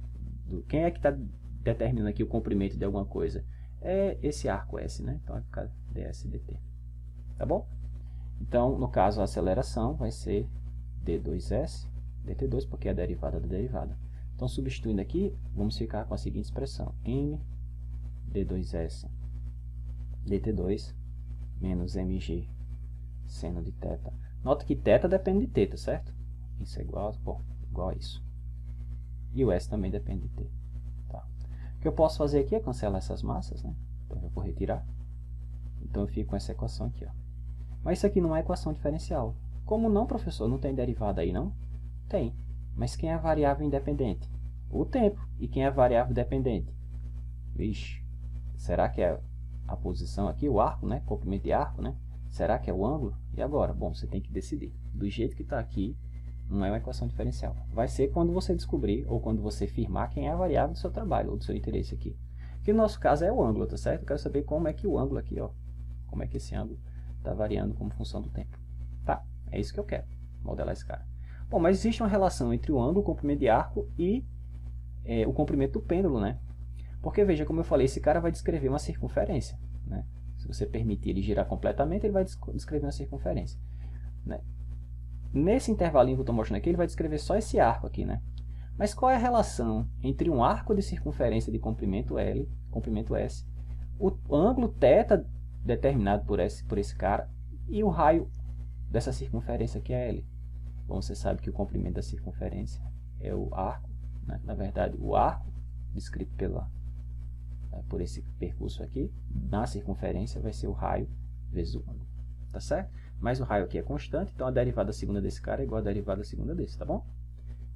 Speaker 1: quem é que está determinando aqui o comprimento de alguma coisa? É esse arco S, né? Então vai ficar ds dt, tá bom? Então, no caso, a aceleração vai ser d2s dt2, porque é a derivada da derivada. Então, substituindo aqui, vamos ficar com a seguinte expressão, m d2s dt2 menos mg seno de θ. Nota que θ depende de θ, certo? Isso é igual a isso. E o S também depende de t. Tá. O que eu posso fazer aqui é cancelar essas massas, né? Então eu vou retirar. Então eu fico com essa equação aqui, ó. Mas isso aqui não é equação diferencial. Como não, professor? Não tem derivada aí, não? Tem. Mas quem é a variável independente? O tempo. E quem é a variável dependente? Vixe. Será que é a posição aqui, o arco, né? Comprimento de arco, né? Será que é o ângulo? E agora? Bom, você tem que decidir. Do jeito que está aqui, não é uma equação diferencial. Vai ser quando você descobrir, ou quando você firmar quem é a variável do seu trabalho, ou do seu interesse aqui. Que no nosso caso é o ângulo, tá certo? Eu quero saber como é que o ângulo aqui, ó, como é que esse ângulo está variando como função do tempo. Tá? É isso que eu quero, modelar esse cara. Bom, mas existe uma relação entre o ângulo, o comprimento de arco e o comprimento do pêndulo, né? Porque, veja, como eu falei, esse cara vai descrever uma circunferência, né? Se você permitir ele girar completamente, ele vai descrever uma circunferência, né? Nesse intervalinho que eu estou mostrando aqui, ele vai descrever só esse arco aqui, né? Mas qual é a relação entre um arco de circunferência de comprimento L, comprimento S, o ângulo θ determinado por esse cara e o raio dessa circunferência que é L? Bom, você sabe que o comprimento da circunferência é o arco, né? Na verdade, o arco descrito por esse percurso aqui, na circunferência vai ser o raio vezes o ângulo, tá certo? Mas o raio aqui é constante, então a derivada segunda desse cara é igual a derivada segunda desse, tá bom?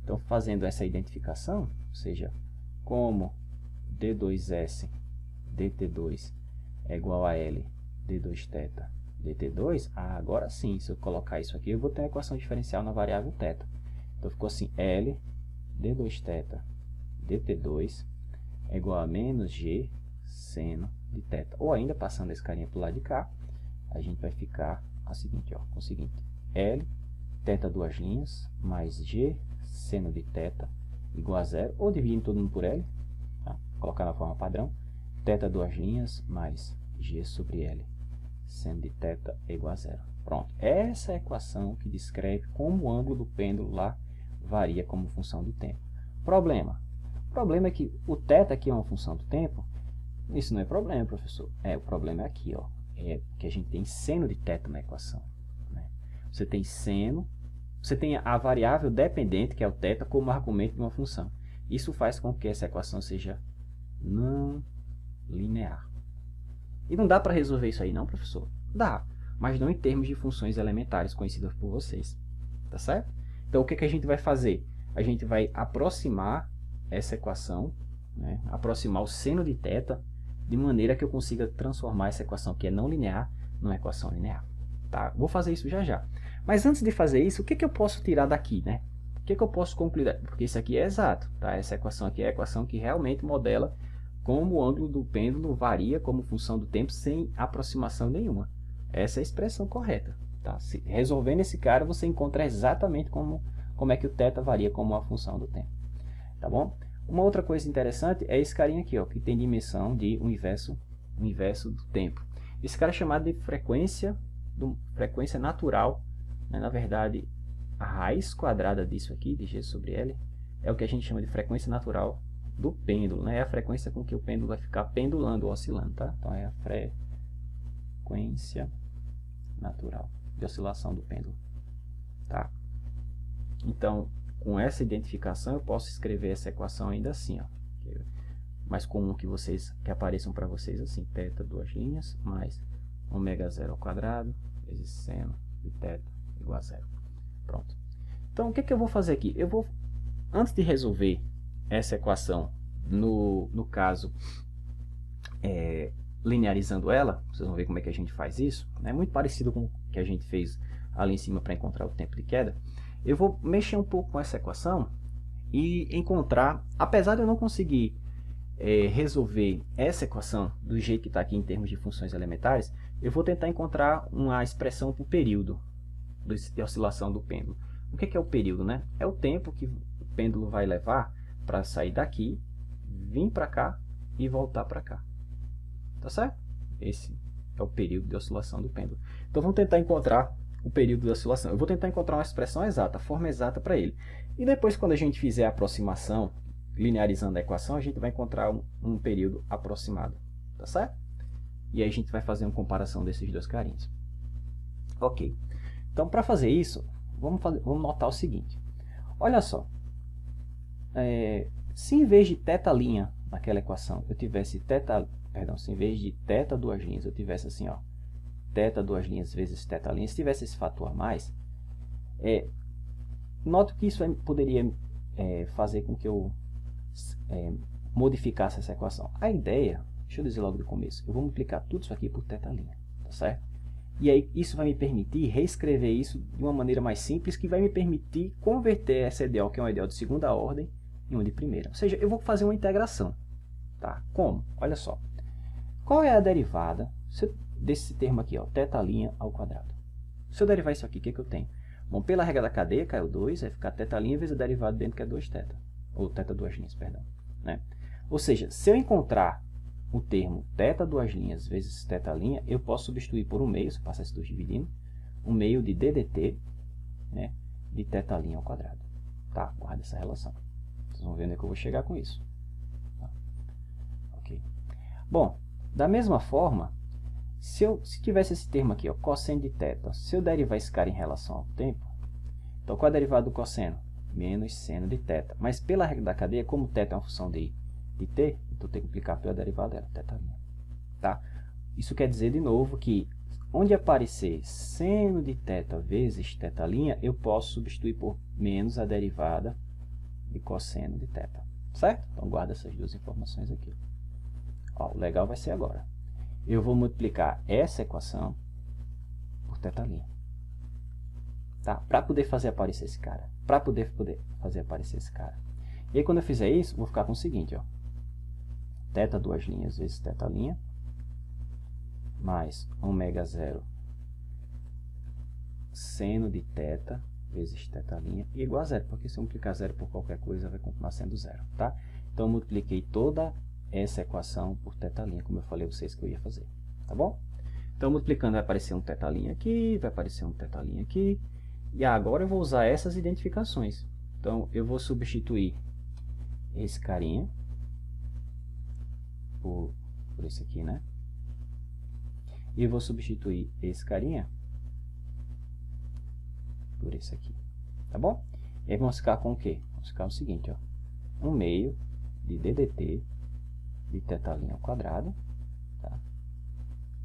Speaker 1: Então, fazendo essa identificação, ou seja, como d2s dt2 é igual a L d2θ dt2, agora sim, se eu colocar isso aqui, eu vou ter uma equação diferencial na variável θ. Então, ficou assim, L d2θ dt2 é igual a menos g seno de θ. Ou ainda, passando esse carinha para o lado de cá, a gente vai ficar a seguinte, ó, com o seguinte, L, θ duas linhas, mais g seno de θ igual a zero, ou dividindo todo mundo por L, tá? Colocar na forma padrão, θ duas linhas, mais g sobre L, seno de θ é igual a zero. Pronto, essa é a equação que descreve como o ângulo do pêndulo lá varia como função do tempo. Problema. O problema é que o θ aqui é uma função do tempo. Isso não é problema, professor. O problema é aqui, ó. É que a gente tem seno de θ na equação, né? Você tem seno, você tem a variável dependente, que é o θ, como argumento de uma função. Isso faz com que essa equação seja não linear. E não dá para resolver isso aí não, professor? Dá, mas não em termos de funções elementares conhecidas por vocês, tá certo? Então, o que a gente vai fazer? A gente vai aproximar essa equação, né? Aproximar o seno de θ, de maneira que eu consiga transformar essa equação que é não linear numa equação linear. Tá? Vou fazer isso já já. Mas antes de fazer isso, o que eu posso tirar daqui, né? O que eu posso concluir? Porque isso aqui é exato. Tá? Essa equação aqui é a equação que realmente modela como o ângulo do pêndulo varia como função do tempo sem aproximação nenhuma. Essa é a expressão correta. Tá? Resolvendo esse cara, você encontra exatamente como é que o θ varia como uma função do tempo. Tá bom? Uma outra coisa interessante é esse carinha aqui, ó, que tem dimensão de o inverso do tempo. Esse cara é chamado de frequência natural, né? Na verdade, a raiz quadrada disso aqui, de g sobre L, é o que a gente chama de frequência natural do pêndulo, né? É a frequência com que o pêndulo vai ficar pendulando ou oscilando, tá? Então, é a frequência natural de oscilação do pêndulo, tá? Então, com essa identificação, eu posso escrever essa equação ainda assim, ó, mais comum que apareçam para vocês assim, θ duas linhas, mais ω0 ao quadrado, vezes seno de θ igual a zero. Pronto. Então, o que eu vou fazer aqui? Eu vou, antes de resolver essa equação, no caso, linearizando ela, vocês vão ver como é que a gente faz isso, é muito parecido com o que a gente fez ali em cima para encontrar o tempo de queda. Eu vou mexer um pouco com essa equação e encontrar, apesar de eu não conseguir resolver essa equação do jeito que está aqui em termos de funções elementares, eu vou tentar encontrar uma expressão para o período de oscilação do pêndulo. O que é o período, né? É o tempo que o pêndulo vai levar para sair daqui, vir para cá e voltar para cá. Tá certo? Esse é o período de oscilação do pêndulo. Então vamos tentar encontrar o período de oscilação. Eu vou tentar encontrar uma expressão exata, a forma exata para ele. E depois, quando a gente fizer a aproximação, linearizando a equação, a gente vai encontrar um período aproximado. Tá certo? E aí a gente vai fazer uma comparação desses dois carinhos. Ok. Então, para fazer isso, vamos notar o seguinte. Olha só. Se em vez de θ' naquela equação, eu tivesse se em vez de θ duas linhas, eu tivesse assim, ó, θ duas linhas vezes θ', se tivesse esse fator a mais, note que isso poderia fazer com que eu modificasse essa equação. A ideia, deixa eu dizer logo do começo, eu vou multiplicar tudo isso aqui por θ', tá certo? E aí isso vai me permitir reescrever isso de uma maneira mais simples, que vai me permitir converter essa EDO, que é uma EDO de segunda ordem, em uma de primeira. Ou seja, eu vou fazer uma integração. Tá? Como? Olha só. Qual é a derivada desse termo aqui, ó, θ' ao quadrado? Se eu derivar isso aqui, o que eu tenho? Bom, pela regra da cadeia, caiu 2, vai ficar θ' vezes a derivada dentro, que é 2θ. Ou θ duas linhas, perdão. Né? Ou seja, se eu encontrar o termo θ duas linhas vezes θ', eu posso substituir por um meio, se eu passar esses dois dividindo, um meio de ddt, né, de θ' ao quadrado. Tá? Guarda essa relação. Vocês vão ver onde é que eu vou chegar com isso. Tá? Ok. Bom, da mesma forma, se tivesse esse termo aqui, ó, cosseno de θ, se eu derivar esse cara em relação ao tempo, então qual é a derivada do cosseno? Menos seno de θ. Mas pela regra da cadeia, como θ é uma função de t, então eu tenho que aplicar pela derivada dela, θ'. Tá? Isso quer dizer, de novo, que onde aparecer seno de θ vezes θ', eu posso substituir por menos a derivada de cosseno de θ. Certo? Então guarda essas duas informações aqui. Ó, o legal vai ser agora. Eu vou multiplicar essa equação por θ'. Tá? Para poder fazer aparecer esse cara. Para poder fazer aparecer esse cara. E aí quando eu fizer isso, vou ficar com o seguinte, ó. θ duas linhas vezes θ' mais ω0 seno de θ vezes θ' igual a zero, porque se eu multiplicar zero por qualquer coisa, vai continuar sendo zero, tá? Então, eu multipliquei toda essa equação por θ', como eu falei a vocês que eu ia fazer, tá bom? Então, multiplicando, vai aparecer um θ' aqui, vai aparecer um θ' aqui, e agora eu vou usar essas identificações. Então, eu vou substituir esse carinha por esse aqui, né? E eu vou substituir esse carinha por esse aqui, tá bom? E aí vamos ficar com o quê? Vamos ficar o seguinte, ó, 1 meio de ddt de θ' ao quadrado, tá?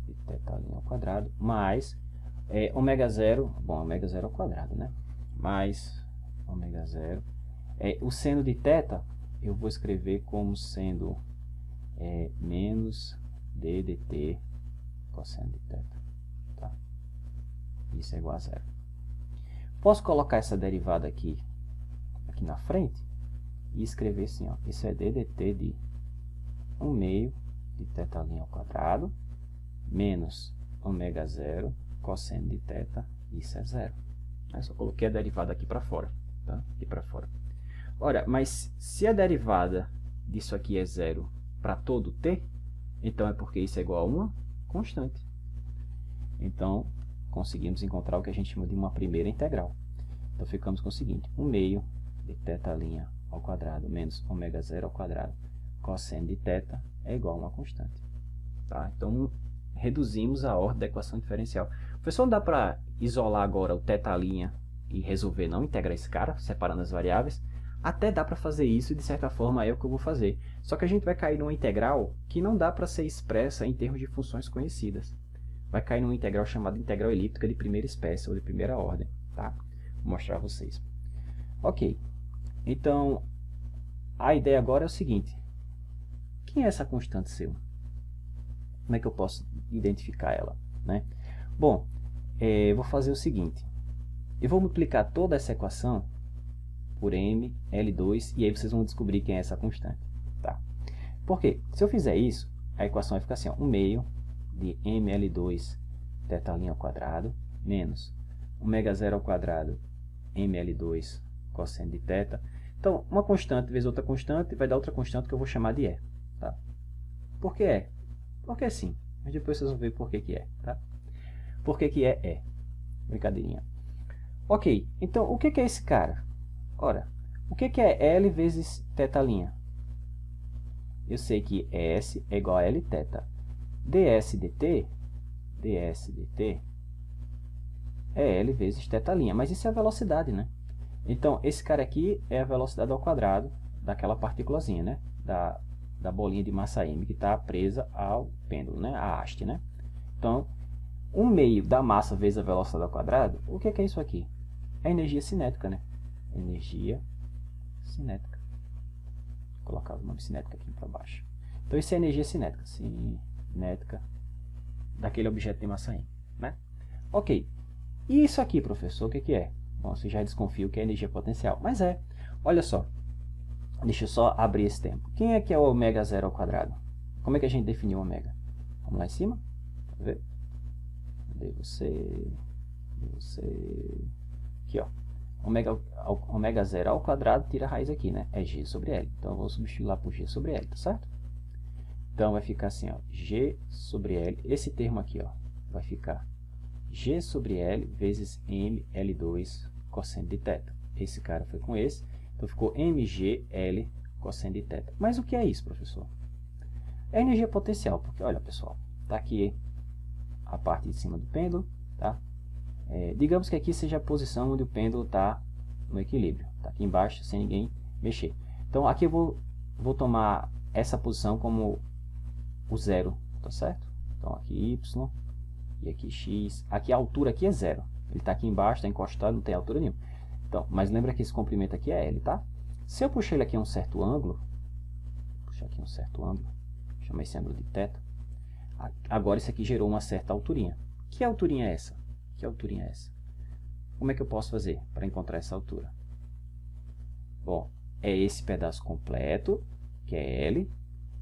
Speaker 1: De θ' ao quadrado, mais ω0, bom, ω0 ao quadrado, né? Mais ω0, o seno de θ eu vou escrever como sendo menos ddt cosseno de θ, tá? Isso é igual a zero. Posso colocar essa derivada aqui na frente e escrever assim, ó, isso é ddt de 1 meio de θ' ao quadrado menos ω0 cosseno de θ, isso é zero. Eu só coloquei a derivada aqui para fora, tá? Aqui para fora. Ora, mas se a derivada disso aqui é zero para todo t, então é porque isso é igual a uma constante. Então, conseguimos encontrar o que a gente chama de uma primeira integral. Então, ficamos com o seguinte, 1 meio de θ' ao quadrado menos ω0 ao quadrado cosseno de θ é igual a uma constante. Tá? Então, reduzimos a ordem da equação diferencial. Professor, não dá para isolar agora o θ' e resolver não integrar esse cara, separando as variáveis? Até dá para fazer isso e, de certa forma, é o que eu vou fazer. Só que a gente vai cair numa integral que não dá para ser expressa em termos de funções conhecidas. Vai cair numa integral chamada integral elíptica de primeira espécie ou de primeira ordem. Tá? mostrar a vocês. Ok, então a ideia agora é o seguinte: quem é essa constante C1? Como é que eu posso identificar ela, né? Bom, vou fazer o seguinte: eu vou multiplicar toda essa equação por m, L2, e aí vocês vão descobrir quem é essa constante. Tá? Por quê? Se eu fizer isso, a equação vai ficar assim, ó, 1 meio de ml2 θ' ao quadrado menos ômega 0 ao quadrado ml2 cosseno de θ. Então, uma constante vezes outra constante vai dar outra constante que eu vou chamar de E. Tá? Por que E? Porque sim. Mas depois vocês vão ver por que é. Tá? Por que é E? Brincadeirinha. Ok, então o que é esse cara? Ora, o que é L vezes θ'? Eu sei que S é igual a Lθ. ds dt é L vezes θ', mas isso é a velocidade, né? Então, esse cara aqui é a velocidade ao quadrado daquela partículazinha, né? Da bolinha de massa m que está presa ao pêndulo, né? A haste, né? Então, 1 meio da massa vezes a velocidade ao quadrado, o que é isso aqui? É energia cinética, né? Energia cinética. Vou colocar o nome cinética aqui para baixo. Então, isso é energia cinética. Cinética daquele objeto de massa m, né? Ok. E isso aqui, professor, o que é? Bom, você já desconfia que é energia potencial. Mas é. Olha só. Deixa eu só abrir esse tempo. Quem é que é o ômega 0 ao quadrado? Como é que a gente definiu o ômega? Vamos lá em cima? Vamos ver. Cadê você? Aqui, ó. Ômega 0 ao quadrado tira a raiz aqui, né? É G sobre L. Então, eu vou substituir lá por G sobre L, tá certo? Então, vai ficar assim, ó. G sobre L. Esse termo aqui, ó, vai ficar G sobre L vezes mL2 cosseno de θ. Esse cara foi com esse. Então, ficou mgl cosseno de θ. Mas o que é isso, professor? É energia potencial. Porque, olha, pessoal, tá aqui a parte de cima do pêndulo, tá? Digamos que aqui seja a posição onde o pêndulo está no equilíbrio. Está aqui embaixo, sem ninguém mexer. Então, aqui eu vou tomar essa posição como o zero, tá certo? Então, aqui y e aqui x. Aqui a altura aqui é zero. Ele está aqui embaixo, está encostado, não tem altura nenhuma. Então, mas lembra que esse comprimento aqui é L, tá? Se eu puxar ele aqui a um certo ângulo, chama esse ângulo de θ, agora isso aqui gerou uma certa alturinha. Que alturinha é essa? Como é que eu posso fazer para encontrar essa altura? Bom, é esse pedaço completo, que é L,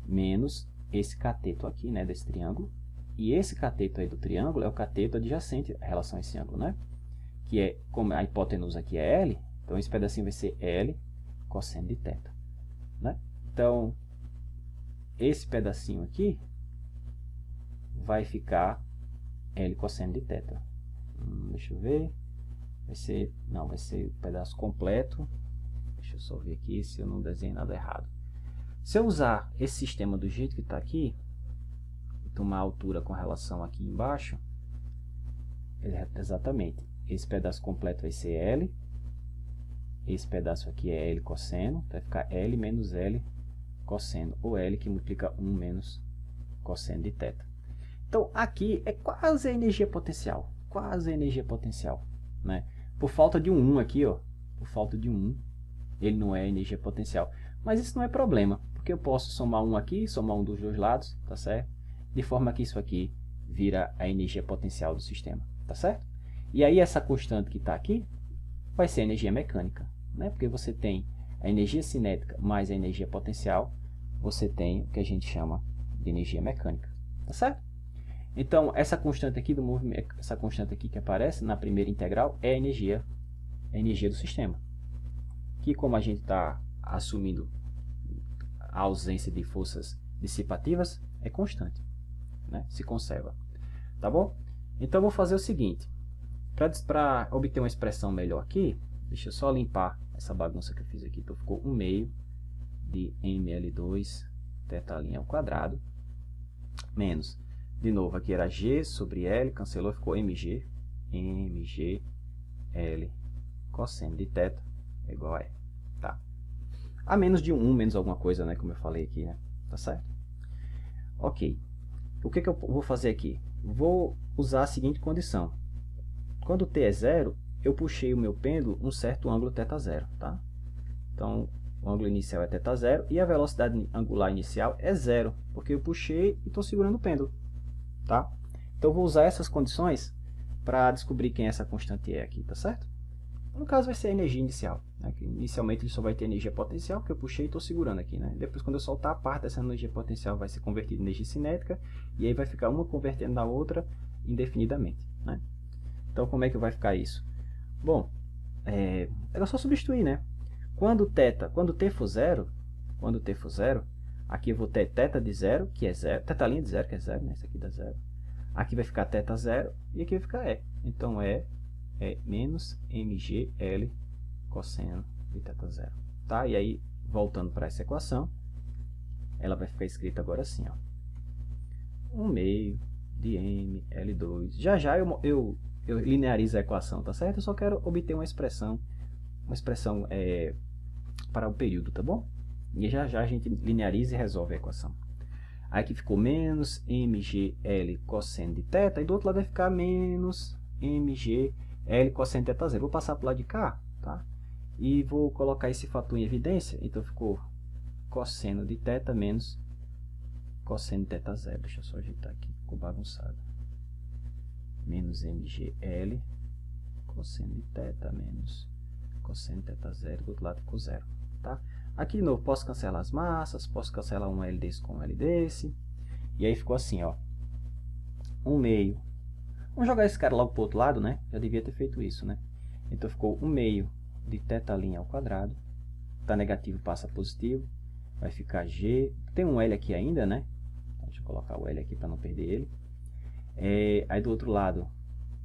Speaker 1: menos esse cateto aqui, né, desse triângulo. E esse cateto aí do triângulo é o cateto adjacente em relação a esse ângulo, né? Que é, como a hipotenusa aqui é L, então esse pedacinho vai ser L cosseno de θ, né? Então, esse pedacinho aqui vai ficar L cosseno de θ. Deixa eu ver. Vai ser o pedaço completo. Deixa eu só ver aqui se eu não desenhei nada errado. Se eu usar esse sistema do jeito que está aqui, e tomar a altura com relação aqui embaixo, exatamente, esse pedaço completo vai ser L, esse pedaço aqui é L cosseno, vai ficar L menos L cosseno, ou L que multiplica 1 menos cosseno de θ. Então, aqui é quase a energia potencial, né? Por falta de um 1 aqui, ó, ele não é energia potencial. Mas isso não é problema, porque eu posso somar um aqui, somar um dos dois lados, tá certo? De forma que isso aqui vira a energia potencial do sistema, tá certo? E aí essa constante que está aqui vai ser a energia mecânica, né? Porque você tem a energia cinética mais a energia potencial, você tem o que a gente chama de energia mecânica, tá certo? Então, essa constante aqui do movimento, essa constante aqui que aparece na primeira integral é a energia do sistema. Que, como a gente está assumindo a ausência de forças dissipativas, é constante, né? Se conserva. Tá bom? Então, eu vou fazer o seguinte. Para obter uma expressão melhor aqui, deixa eu só limpar essa bagunça que eu fiz aqui. Então, ficou 1 meio de ml2 θ' ao quadrado, menos, de novo, aqui era G sobre L, cancelou, ficou mg L cosseno de θ é igual a E. Tá? A menos de 1, menos alguma coisa, né, como eu falei aqui, né? Tá certo? Ok. O que eu vou fazer aqui? Vou usar a seguinte condição. Quando t é zero, eu puxei o meu pêndulo um certo ângulo θ0, tá? Então, o ângulo inicial é θ0 e a velocidade angular inicial é 0, porque eu puxei e estou segurando o pêndulo, tá? Então, eu vou usar essas condições para descobrir quem essa constante é aqui, tá certo? No caso, vai ser a energia inicial, né? Inicialmente, ele só vai ter energia potencial, que eu puxei e estou segurando aqui, né? Depois, quando eu soltar, a parte dessa energia potencial vai ser convertida em energia cinética, e aí vai ficar uma convertendo na outra indefinidamente, né? Então, como é que vai ficar isso? Bom, é só substituir, né? Quando t for zero, aqui eu vou ter θ de zero, que é zero, θ' de zero, que é zero, né? Isso aqui dá zero. Aqui vai ficar θ0 e aqui vai ficar E. Então, é menos mgl cosseno de θ0. Tá? E aí, voltando para essa equação, ela vai ficar escrita agora assim, ó. 1 meio de ml2. Já eu linearizo a equação, tá certo? Eu só quero obter uma expressão para o período, tá bom? E já a gente lineariza e resolve a equação. Aí aqui ficou menos mgl cosseno de θ, e do outro lado vai ficar menos mgl cosseno de θ0. Vou passar para o lado de cá, tá? E vou colocar esse fator em evidência. Então ficou cosseno de θ menos cosseno de θ0. Deixa eu só ajeitar aqui, ficou bagunçado. Menos mgl cosseno de θ menos cosseno de θ0. Do outro lado ficou zero, tá? Aqui de novo, posso cancelar as massas, posso cancelar um L desse com um L desse. E aí ficou assim, ó. 1 meio. Vamos jogar esse cara logo para o outro lado, né? Já devia ter feito isso, né? Então ficou 1 meio de θ' ao quadrado. Tá negativo, passa positivo. Vai ficar G. Tem um L aqui ainda, né? Então, deixa eu colocar o L aqui para não perder ele. Aí do outro lado,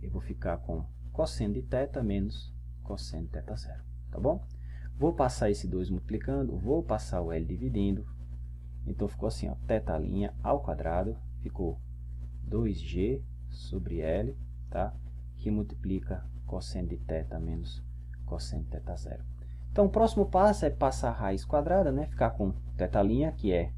Speaker 1: eu vou ficar com cosseno de θ menos cosseno de θ0. Tá bom? Vou passar esse 2 multiplicando, vou passar o L dividindo. Então ficou assim, ó, θ' ao quadrado, ficou 2G sobre L, tá? Que multiplica cosseno de θ menos cosseno de θ0. Então o próximo passo é passar a raiz quadrada, né? Ficar com θ', que é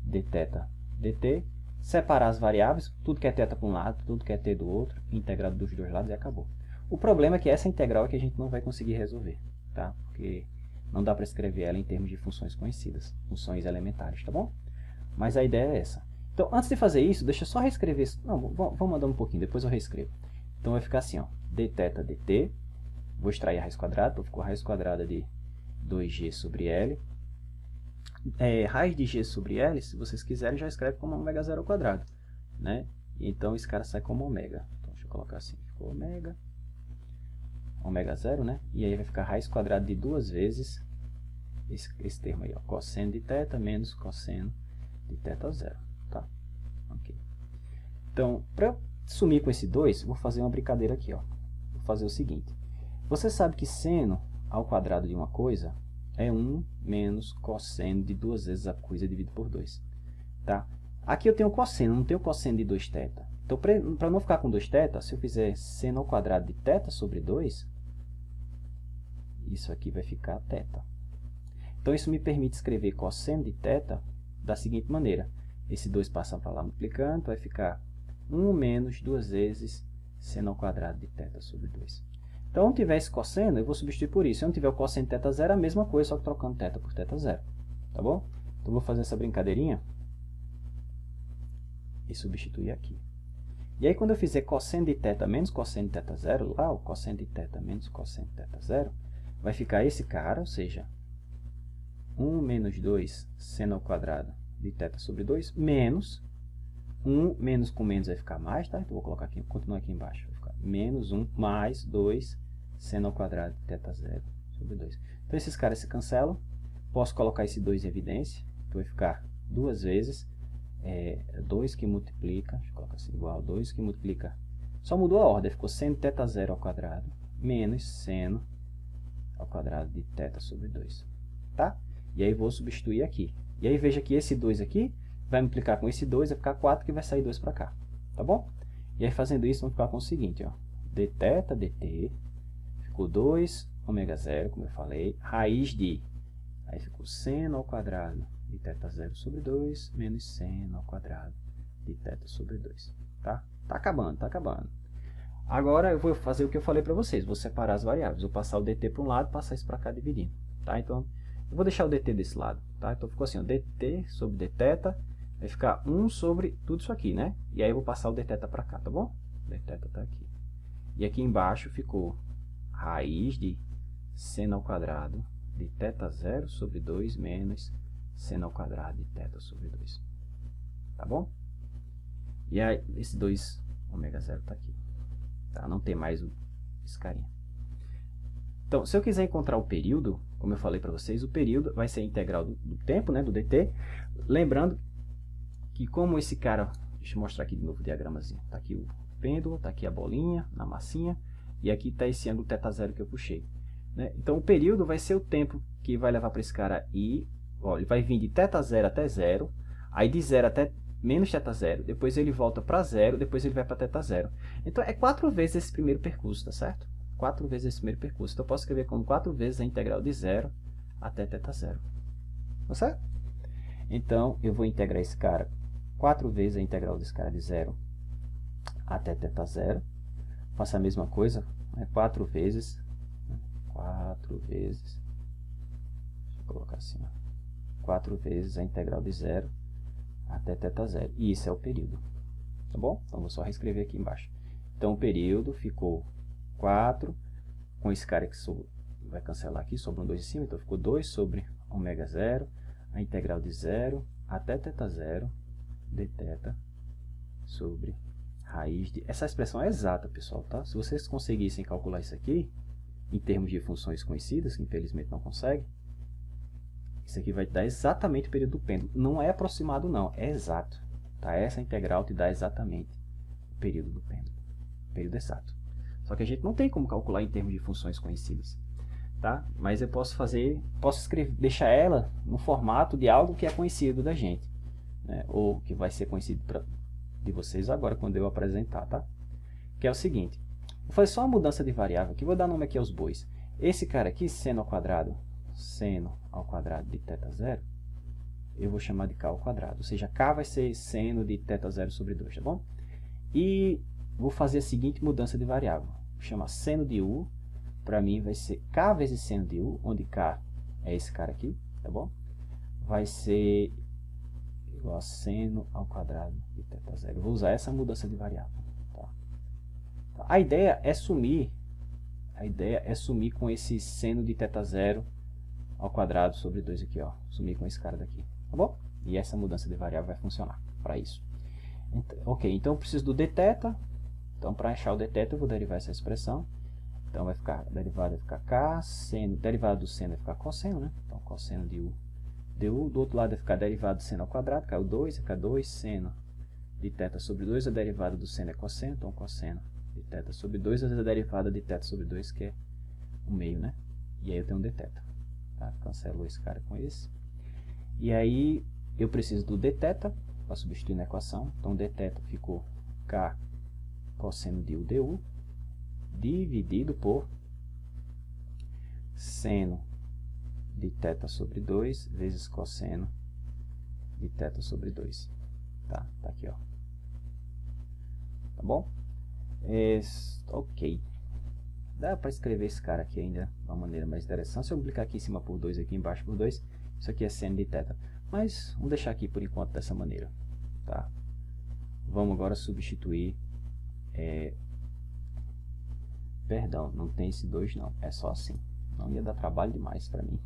Speaker 1: dθ dt, separar as variáveis, tudo que é θ para um lado, tudo que é t do outro, integrado dos dois lados e acabou. O problema é que essa integral é que a gente não vai conseguir resolver, tá? Porque não dá para escrever ela em termos de funções conhecidas, funções elementares, tá bom? Mas a ideia é essa. Então, antes de fazer isso, deixa eu só reescrever isso. Não, vamos mandar um pouquinho, depois eu reescrevo. Então, vai ficar assim, ó, dθ dt, vou extrair a raiz quadrada, então ficou a raiz quadrada de 2g sobre L. Raiz de g sobre L, se vocês quiserem, já escreve como ômega zero ao quadrado, né? Então, esse cara sai como ômega. Então, deixa eu colocar assim, ficou ômega zero, né? E aí vai ficar raiz quadrada de 2 vezes esse termo aí, ó, cosseno de θ menos cosseno de θ0, tá? Ok. Então, para sumir com esse 2, vou fazer uma brincadeira aqui, ó. Vou fazer o seguinte. Você sabe que seno ao quadrado de uma coisa é 1 menos cosseno de 2 vezes a coisa dividido por 2, tá? Aqui eu tenho cosseno, não tenho cosseno de 2θ. Então, para não ficar com 2θ, se eu fizer seno ao quadrado de θ sobre 2, isso aqui vai ficar θ. Então, isso me permite escrever cosseno de θ da seguinte maneira. Esse 2 passa para lá multiplicando, vai ficar 1 menos 2 vezes seno ao quadrado de θ sobre 2. Então, se tiver esse cosseno, eu vou substituir por isso. Se eu não tiver o cosseno de θ0, é a mesma coisa, só que trocando θ por θ0. Tá bom? Então, vou fazer essa brincadeirinha e substituir aqui. E aí, quando eu fizer cosseno de θ menos cosseno de θ0, lá, o cosseno de θ menos cosseno de θ0, vai ficar esse cara, ou seja, 1 menos 2 seno ao quadrado de θ sobre 2, menos 1 menos com menos vai ficar mais, tá? Então, vou colocar aqui, continuar aqui embaixo, vai ficar menos 1 mais 2 seno ao quadrado de θ0 sobre 2. Então, esses caras se cancelam, posso colocar esse 2 em evidência, então vai ficar 2 vezes 2 que multiplica, deixa eu colocar assim, igual a 2 que multiplica, só mudou a ordem, ficou seno de θ0 ao quadrado, menos seno ao quadrado de θ sobre 2, tá? E aí vou substituir aqui. E aí veja que esse 2 aqui vai multiplicar com esse 2, vai ficar 4, que vai sair 2 para cá, tá bom? E aí fazendo isso, vamos ficar com o seguinte, ó, dθ dt, ficou 2 ômega zero, como eu falei, raiz de, aí ficou seno ao quadrado de θ0 sobre 2, menos seno ao quadrado de θ sobre 2, tá? Tá acabando, tá acabando. Agora eu vou fazer o que eu falei para vocês, vou separar as variáveis, vou passar o dt para um lado, passar isso para cá dividindo, tá? Então, eu vou deixar o dt desse lado, tá? Então ficou assim, ó, dt sobre dθ, vai ficar 1 sobre tudo isso aqui, né? E aí eu vou passar o dθ para cá, tá bom? Dθ tá aqui. E aqui embaixo ficou raiz de seno ao quadrado de θ0 sobre 2 menos seno ao quadrado de θ sobre 2. Tá bom? E aí, esse 2 ômega 0 está aqui. Tá? Não tem mais esse carinha. Então, se eu quiser encontrar o período, como eu falei para vocês, o período vai ser a integral do tempo, né, do dt. Lembrando que como esse cara... Deixa eu mostrar aqui de novo o diagramazinho. Está aqui o pêndulo, está aqui a bolinha na massinha, e aqui está esse ângulo θ0 que eu puxei. Né? Então, o período vai ser o tempo que vai levar para esse cara ir. Ó, ele vai vir de θ0 até 0, aí de 0 até menos θ0, depois ele volta para 0, depois ele vai para θ0. Então, é 4 vezes esse primeiro percurso, tá certo? 4 vezes esse primeiro percurso. Então, eu posso escrever como 4 vezes a integral de 0 até θ0. Tá certo? Então, eu vou integrar esse cara 4 vezes a integral desse cara de 0 até θ0. Faço a mesma coisa, né? 4 vezes, deixa eu colocar assim, ó, 4 vezes a integral de 0 até θ0. E isso é o período. Tá bom? Então, vou só reescrever aqui embaixo. Então, o período ficou 4, com esse cara que vai cancelar aqui, sobra um 2 em cima, então ficou 2 sobre ômega 0, a integral de 0 até θ0 dθ sobre raiz de... Essa expressão é exata, pessoal, tá? Se vocês conseguissem calcular isso aqui, em termos de funções conhecidas, que infelizmente não conseguem, isso aqui vai dar exatamente o período do pêndulo. Não é aproximado, não, é exato. Tá? Essa integral te dá exatamente o período do pêndulo. Período exato. Só que a gente não tem como calcular em termos de funções conhecidas. Tá? Mas eu posso deixar ela no formato de algo que é conhecido da gente. Né? Ou que vai ser conhecido de vocês agora, quando eu apresentar. Tá? Que é o seguinte. Vou fazer só uma mudança de variável aqui. Vou dar nome aqui aos bois. Esse cara aqui, seno ao quadrado de θ0, eu vou chamar de k ao quadrado. Ou seja, k vai ser seno de θ0 sobre 2, tá bom? E vou fazer a seguinte mudança de variável. Vou chamar seno de u, para mim vai ser k vezes seno de u, onde k é esse cara aqui, tá bom? Vai ser igual a seno ao quadrado de θ0. Eu vou usar essa mudança de variável. Tá? A ideia é sumir com esse seno de θ0 ao quadrado sobre 2 aqui, ó. Sumir com esse cara daqui, tá bom? E essa mudança de variável vai funcionar para isso. Então, ok, então eu preciso do dθ. Então, para achar o dθ, eu vou derivar essa expressão. Então, vai ficar, derivada vai ficar k, seno, derivada do seno vai ficar cosseno, né? Então, cosseno de u du. Do outro lado vai ficar derivada do seno ao quadrado, caiu 2, vai ficar 2 seno de θ sobre 2. A derivada do seno é cosseno, então cosseno de θ sobre 2 vezes a derivada de θ sobre 2, que é o meio, né? E aí eu tenho um dθ. Tá? Cancelo esse cara com esse. E aí eu preciso do dθ para substituir na equação. Então, dθ ficou k cosseno de u du dividido por seno de θ sobre 2 vezes cosseno de θ sobre 2. Tá? Tá aqui, ó. Tá bom? Ok. Dá para escrever esse cara aqui ainda de uma maneira mais interessante. Se eu multiplicar aqui em cima por 2, aqui embaixo por 2, isso aqui é seno de θ. Mas vamos deixar aqui por enquanto dessa maneira. Tá? Vamos agora substituir... Perdão, não tem esse 2 não. É só assim. Não ia dar trabalho demais para mim.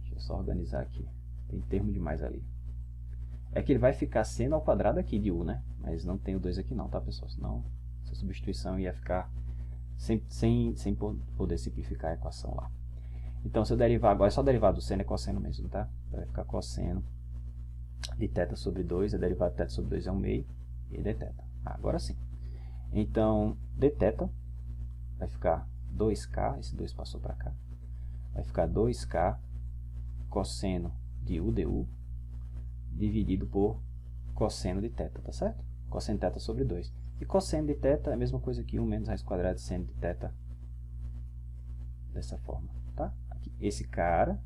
Speaker 1: Deixa eu só organizar aqui. Tem termo demais ali. É que ele vai ficar seno ao quadrado aqui de u, né? Mas não tem o 2 aqui não, tá, pessoal? Senão essa substituição ia ficar sem poder simplificar a equação lá. Então, se eu derivar agora, é só derivar do seno, é cosseno mesmo, tá? Então, vai ficar cosseno de θ sobre 2, a derivada de θ sobre 2 é 1 meio, e dθ. Agora sim. Então, dθ vai ficar 2k, esse 2 passou para cá, vai ficar 2k cosseno de u du dividido por cosseno de θ, tá certo? Cosseno de θ sobre 2. E cosseno de θ é a mesma coisa que 1 menos raiz quadrada de seno de θ, dessa forma, tá? Aqui, esse cara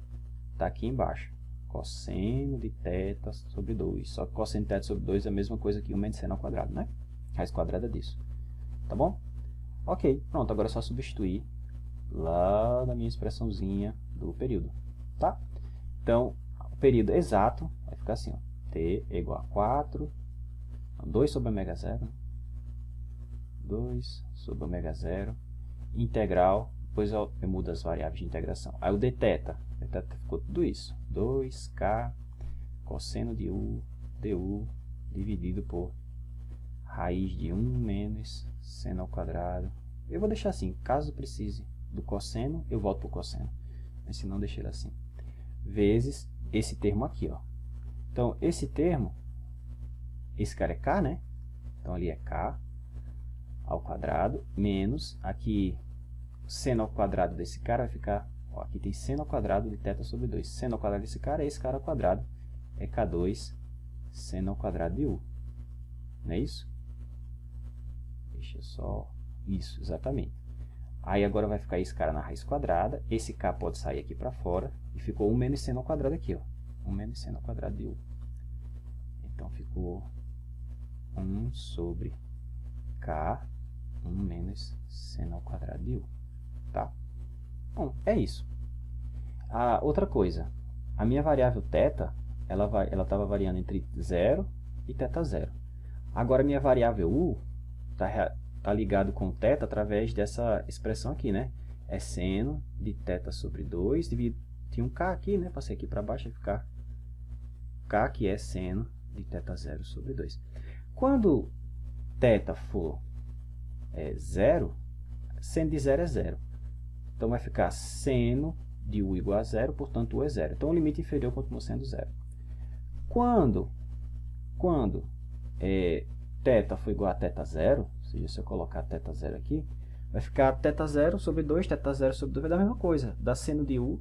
Speaker 1: está aqui embaixo, cosseno de θ sobre 2, só que cosseno de θ sobre 2 é a mesma coisa que 1 menos seno ao quadrado, né? Raiz quadrada disso. tá bom? Ok, pronto, agora é só substituir lá na minha expressãozinha do período, tá? Então, o período exato vai ficar assim, ó, t é igual a 4, 2 sobre ômega zero, 2 sobre ômega zero, integral, depois eu mudo as variáveis de integração. Aí o dθ ficou tudo isso, 2k cosseno de u du dividido por raiz de 1 menos seno ao quadrado. Eu vou deixar assim, caso precise do cosseno, eu volto para o cosseno, mas se não, deixei ele assim, vezes esse termo aqui, ó. Então, esse termo, esse cara é k, né? Então, ali é k ao quadrado, menos, aqui, seno ao quadrado desse cara vai ficar, ó, aqui tem seno ao quadrado de θ sobre 2. Seno ao quadrado desse cara é esse cara ao quadrado, é k2 seno ao quadrado de u. Não é isso? Deixa só... Isso, exatamente. Aí agora vai ficar esse cara na raiz quadrada, esse k pode sair aqui para fora, e ficou 1 menos seno ao quadrado aqui, ó. 1 menos seno ao quadrado de u. Então ficou 1 sobre k, 1 menos seno ao quadrado de u. Tá? Bom, é isso. Outra coisa, a minha variável θ, ela estava variando entre 0 e θ0. Agora, a minha variável u está ligado com θ através dessa expressão aqui, né? É seno de θ sobre 2, tinha um k aqui, né? Passei aqui para baixo, vai ficar k, que é seno de θ0 sobre 2. Quando θ for 0, seno de 0 é 0. Então, vai ficar seno de u igual a 0, portanto, u é 0. Então, o limite inferior continua sendo 0. Quando θ for igual a θ0, ou seja, se eu colocar θ0 aqui, vai ficar θ0 sobre 2, θ0 sobre 2 vai dar a mesma coisa, dá seno de u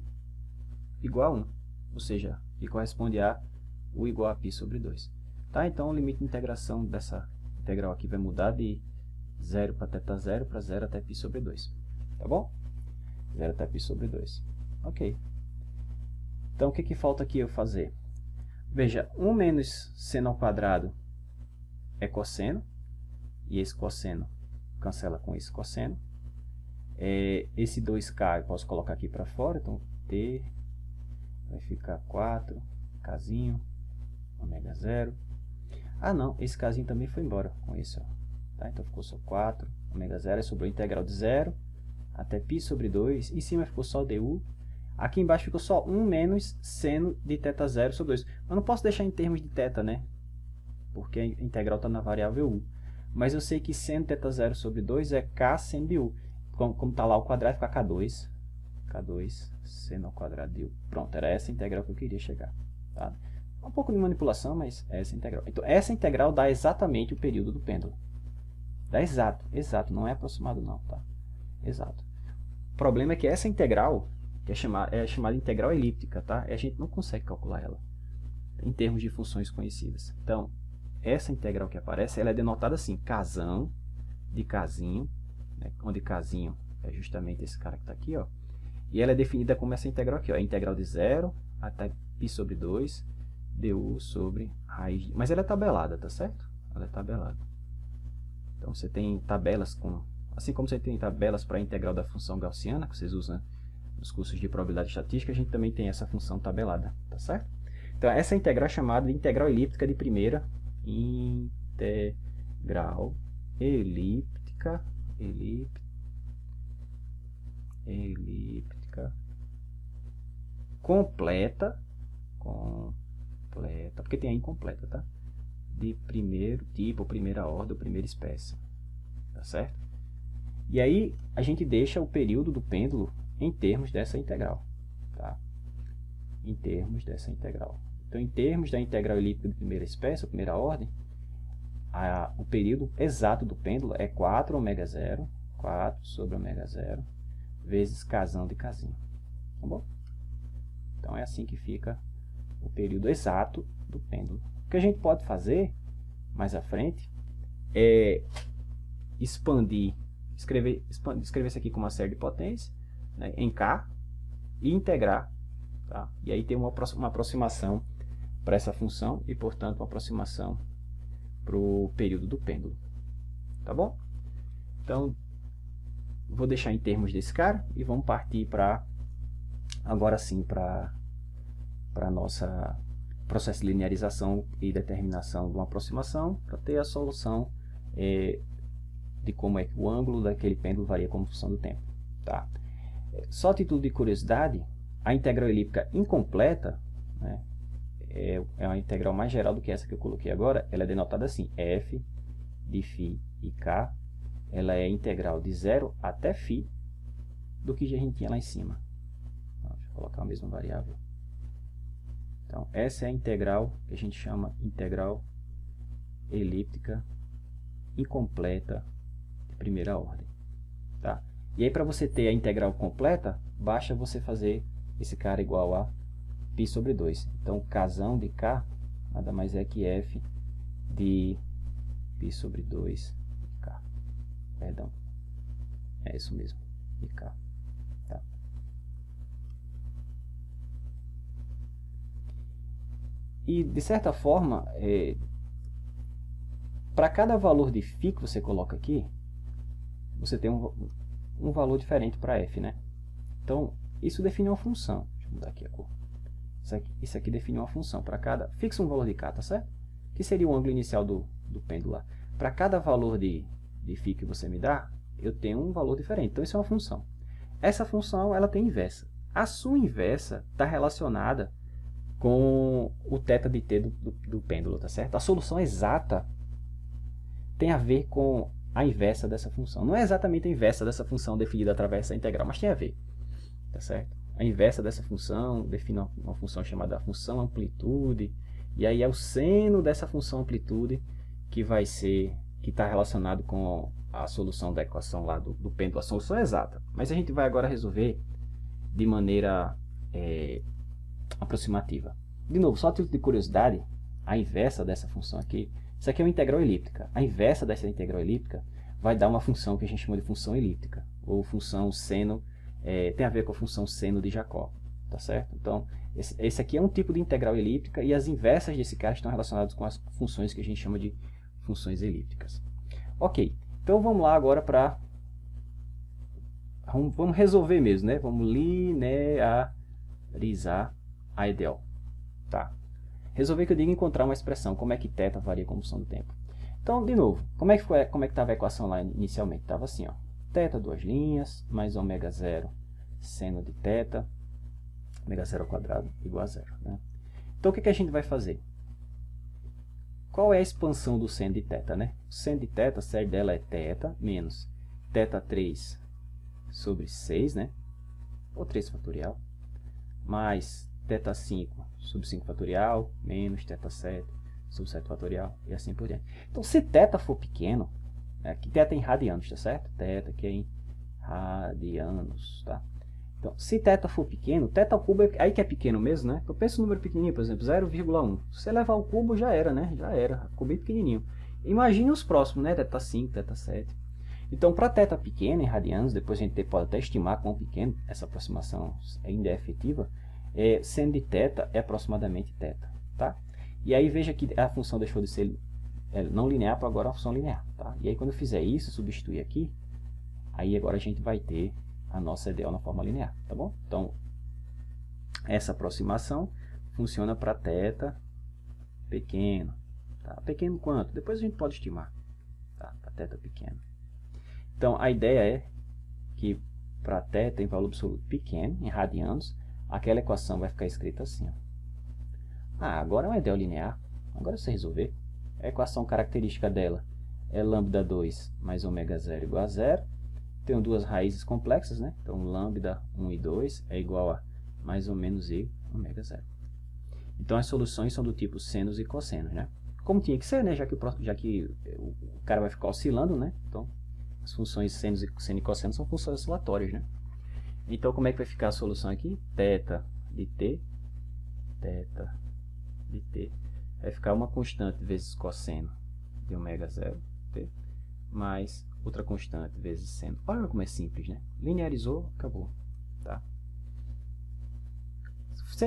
Speaker 1: igual a 1, ou seja, que corresponde a u igual a π sobre 2. Tá? Então, o limite de integração dessa integral aqui vai mudar de 0 para θ0 para 0 até π sobre 2. Tá bom? 0 até π sobre 2. Ok. Então, o que falta aqui eu fazer? Veja, 1 menos seno ao quadrado é cosseno, e esse cosseno cancela com esse cosseno. Esse 2k eu posso colocar aqui para fora, então t vai ficar 4, kzinho, ômega 0. Ah não, esse kzinho também foi embora com isso, ó. Tá? Então ficou só 4, ômega 0, aí sobrou a integral de 0 até π sobre 2, em cima ficou só du, aqui embaixo ficou só 1 menos seno de θ0 sobre 2. Eu não posso deixar em termos de θ, né? Porque a integral está na variável u. Mas eu sei que seno de θ0 sobre 2 é k seno de u. Como está lá o quadrado, fica k2 seno ao quadrado de u. Pronto, era essa integral que eu queria chegar. Tá? Um pouco de manipulação, mas é essa integral. Então, essa integral dá exatamente o período do pêndulo. Dá exato, não é aproximado não, tá? Exato. O problema é que essa integral que é chamada integral elíptica, tá? A gente não consegue calcular ela em termos de funções conhecidas. Então, essa integral que aparece, ela é denotada assim, kzão de kzinho, né? Onde kzinho é justamente esse cara que está aqui, ó. E ela é definida como essa integral aqui, ó, a integral de 0 até π sobre 2 du sobre raiz de... Mas ela é tabelada, tá certo? Ela é tabelada. Então, você tem tabelas com... Assim como você tem tabelas para a integral da função gaussiana, que vocês usam nos cursos de probabilidade estatística, a gente também tem essa função tabelada, tá certo? Então, essa integral é chamada de integral elíptica de primeira. Integral elíptica completa, porque tem a incompleta, tá? De primeiro tipo, primeira ordem, ou primeira espécie, tá certo? E aí, a gente deixa o período do pêndulo em termos dessa integral, tá? Em termos dessa integral. Então, em termos da integral elíptica de primeira espécie, ou primeira ordem, o período exato do pêndulo é 4 ômega 0, 4 sobre ômega 0, vezes kzão de kzinho. Tá bom? Então, é assim que fica o período exato do pêndulo. O que a gente pode fazer, mais à frente, é escrever isso aqui com uma série de potência, né, em k, e integrar. Tá? E aí tem uma aproximação para essa função e, portanto, uma aproximação para o período do pêndulo. Tá bom? Então, vou deixar em termos desse cara e vamos partir para, agora sim, para nossa processo de linearização e determinação de uma aproximação, para ter a solução de como é que o ângulo daquele pêndulo varia como função do tempo. Tá? Só a título de curiosidade, a integral elíptica incompleta, né, é uma integral mais geral do que essa que eu coloquei agora. Ela é denotada assim, f de φ e k, ela é integral de 0 até φ do que a gente tinha lá em cima. Deixa eu colocar a mesma variável. Então, essa é a integral que a gente chama integral elíptica incompleta de primeira ordem. Tá? E aí, para você ter a integral completa, basta você fazer esse cara igual a π sobre 2. Então, kzão de k nada mais é que f de π sobre 2 de k. Perdão, é isso mesmo, de k. Tá? E, de certa forma, para cada valor de φ que você coloca aqui, você tem um valor diferente para f, né? Então, isso define uma função. Deixa eu mudar aqui a cor. Isso aqui define uma função. Para cada... Fixa um valor de k, tá certo? Que seria o ângulo inicial do pêndulo lá. Para cada valor de φ que você me dá, eu tenho um valor diferente. Então, isso é uma função. Essa função, ela tem inversa. A sua inversa está relacionada com o θ de t do pêndulo, tá certo? A solução exata tem a ver com a inversa dessa função. Não é exatamente a inversa dessa função definida através dessa integral, mas tem a ver, tá certo? A inversa dessa função define uma função chamada função amplitude, e aí é o seno dessa função amplitude que vai ser, que está relacionado com a solução da equação lá do pêndulo, a solução exata. Mas a gente vai agora resolver de maneira aproximativa. De novo, só a título de curiosidade, a inversa dessa função aqui, isso aqui é uma integral elíptica. A inversa dessa integral elíptica vai dar uma função que a gente chama de função elíptica, ou função seno, tem a ver com a função seno de Jacob, tá certo? Então, esse aqui é um tipo de integral elíptica e as inversas desse cara estão relacionadas com as funções que a gente chama de funções elípticas. Ok, então vamos lá agora para... Vamos resolver mesmo, né? Vamos linearizar a EDEL. Tá? Resolver que eu digo encontrar uma expressão, como é que θ varia com a função do tempo. Então, de novo, como é que estava a equação lá inicialmente? Estava assim, ó, θ duas linhas, mais ômega zero seno de θ, ômega zero ao quadrado igual a zero. Né? Então, o que a gente vai fazer? Qual é a expansão do seno de θ? Né? O seno de θ, a série dela é θ menos θ3 sobre 6, né? Ou 3 fatorial, mais θ5 sobre 5 fatorial, menos θ7 sobre 7 fatorial, e assim por diante. Então, se θ for pequeno, aqui θ em radianos, tá certo? θ aqui é em radianos, tá? Então, se θ for pequeno, θ ao cubo, aí que é pequeno mesmo, né? Então, pensa no número pequenininho, por exemplo, 0,1. Se você levar ao cubo, já era, né? Já era, cubo bem pequenininho. Imagine os próximos, né? θ5, θ7. Então, para θ pequeno em radianos, depois a gente pode até estimar quão pequeno essa aproximação ainda é efetiva, seno de θ é aproximadamente θ, tá? E aí veja que a função deixou de ser não linear para agora uma função linear, tá? E aí quando eu fizer isso, substituir aqui, aí agora a gente vai ter a nossa EDEL na forma linear, tá bom? Então, essa aproximação funciona para θ pequeno, tá? Pequeno quanto? Depois a gente pode estimar, tá? Para θ pequeno. Então, a ideia é que para θ em valor absoluto pequeno, em radianos, aquela equação vai ficar escrita assim. Ó. Agora é uma EDEL linear. Agora você resolver. A equação característica dela é lambda 2 mais ômega 0 igual a 0. Tenho duas raízes complexas, né? Então, lambda 1 e 2 é igual a mais ou menos i ômega 0. Então, as soluções são do tipo senos e cossenos, né? Como tinha que ser, né? Já que o cara vai ficar oscilando, né? Então, as funções seno e cosseno são funções oscilatórias, né? Então, como é que vai ficar a solução aqui? θ de t vai ficar uma constante vezes cosseno de ômega 0, t, mais outra constante vezes seno. Olha como é simples, né? Linearizou, acabou. Tá?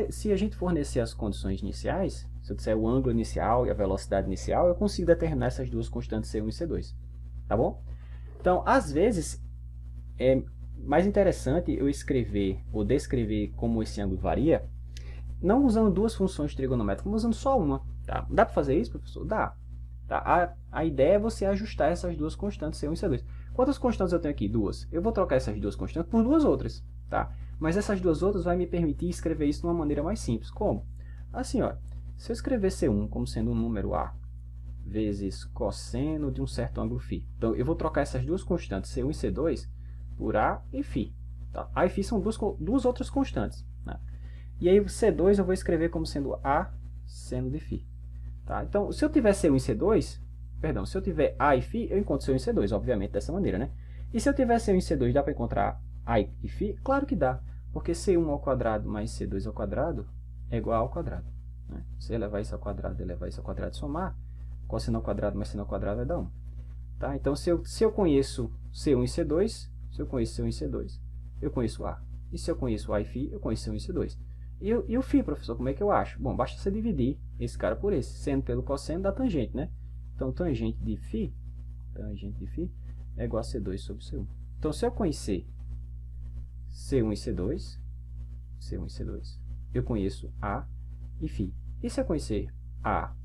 Speaker 1: Se a gente fornecer as condições iniciais, se eu disser o ângulo inicial e a velocidade inicial, eu consigo determinar essas duas constantes C1 e C2. Tá bom? Então, às vezes, é mais interessante eu escrever ou descrever como esse ângulo varia, não usando duas funções trigonométricas, mas usando só uma. Tá? Dá para fazer isso, professor? Dá. Tá? A ideia é você ajustar essas duas constantes, C1 e C2. Quantas constantes eu tenho aqui? Duas. Eu vou trocar essas duas constantes por duas outras. Tá? Mas essas duas outras vai me permitir escrever isso de uma maneira mais simples. Como? Assim, ó, se eu escrever C1 como sendo um número A vezes cosseno de um certo ângulo φ. Então, eu vou trocar essas duas constantes, C1 e C2, por A e φ. Tá? A e φ são duas outras constantes. Né? E aí, C2 eu vou escrever como sendo A seno de φ. Tá? Então, se eu tiver C1 e C2, perdão, se eu tiver A e φ, eu encontro C1 e C2, obviamente, dessa maneira, né? E se eu tiver C1 e C2, dá para encontrar A e φ? Claro que dá, porque C1 ao quadrado mais C2 ao quadrado é igual ao quadrado. Né? Se elevar isso ao quadrado e elevar isso ao quadrado e somar, cosseno ao quadrado mais seno ao quadrado vai dar 1. Tá? Então, se eu conheço C1 e C2, se eu conheço C1 e C2, eu conheço A. E se eu conheço A e φ, eu conheço C1 e C2. E o φ, professor, como é que eu acho? Bom, basta você dividir esse cara por esse. Seno pelo cosseno dá tangente, né? Então, tangente de φ é igual a C2 sobre C1. Então, se eu conhecer C1 e C2, eu conheço A e φ. E se eu conhecer A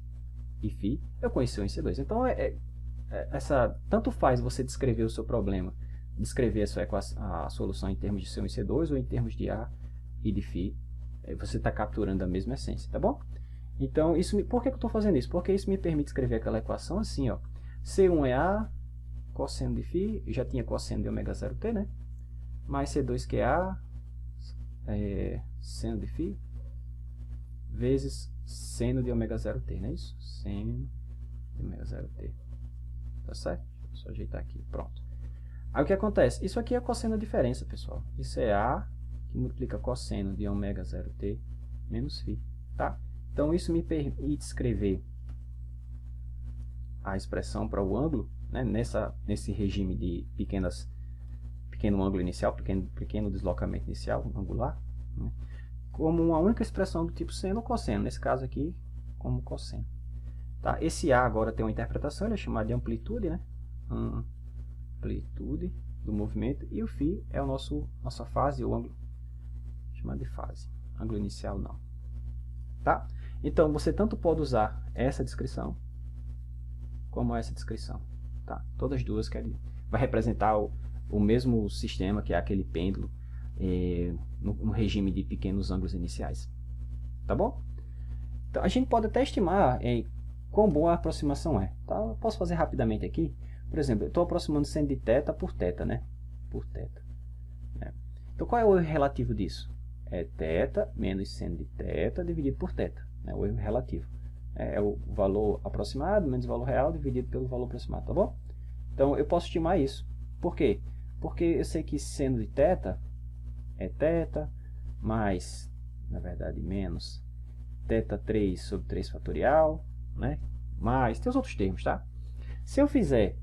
Speaker 1: e φ, eu conheço C1 e C2. Então, tanto faz você descrever o seu problema, descrever a solução em termos de C1 e C2 ou em termos de A e de φ, você está capturando a mesma essência, tá bom? Então, por que eu estou fazendo isso? Porque isso me permite escrever aquela equação assim, ó. C1 é A, cosseno de φ, já tinha cosseno de ômega 0t, né? Mais C2 que é A, seno de φ, vezes seno de ômega 0t, não é isso? Seno de ômega 0t. Tá certo? Deixa eu só ajeitar aqui, pronto. Aí o que acontece? Isso aqui é cosseno de diferença, pessoal. Isso é A, que multiplica cosseno de ômega 0t menos φ, tá? Então, isso me permite escrever a expressão para o ângulo, né, nesse regime de pequeno ângulo inicial, pequeno deslocamento inicial, angular, né, como uma única expressão do tipo seno ou cosseno, nesse caso aqui, como cosseno. Tá? Esse A agora tem uma interpretação, ele é chamado de amplitude, né? Amplitude do movimento, e o φ é nossa fase, o ângulo, chamado de fase. Ângulo inicial não. Tá? Então, você tanto pode usar essa descrição, como essa descrição. Tá? Todas as duas vai representar o mesmo sistema, que é aquele pêndulo, no regime de pequenos ângulos iniciais. Tá bom? Então, a gente pode até estimar quão boa a aproximação é. Tá? Eu posso fazer rapidamente aqui. Por exemplo, eu estou aproximando seno de θ por θ, né? Por θ. Né? Então, qual é o erro relativo disso? É θ menos seno de θ dividido por θ. Né? O erro relativo. É o valor aproximado menos o valor real dividido pelo valor aproximado, tá bom? Então, eu posso estimar isso. Por quê? Porque eu sei que seno de θ é θ mais, na verdade, menos θ3 sobre 3 fatorial, né? Mais, tem os outros termos, tá? Se eu fizer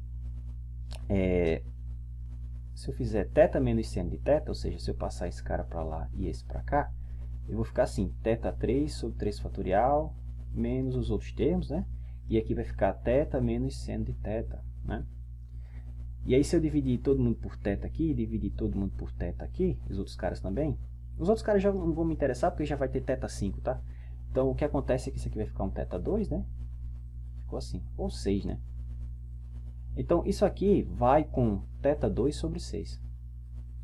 Speaker 1: θ menos seno de θ, ou seja, se eu passar esse cara para lá e esse para cá, eu vou ficar assim, θ3 sobre 3 fatorial, menos os outros termos, né? E aqui vai ficar θ menos seno de θ, né? E aí, se eu dividir todo mundo por θ aqui, dividir todo mundo por θ aqui, os outros caras também, os outros caras já não vão me interessar, porque já vai ter θ5, tá? Então, o que acontece é que isso aqui vai ficar um θ2, né? Ficou assim, ou 6, né? Então, isso aqui vai com θ2 sobre 6,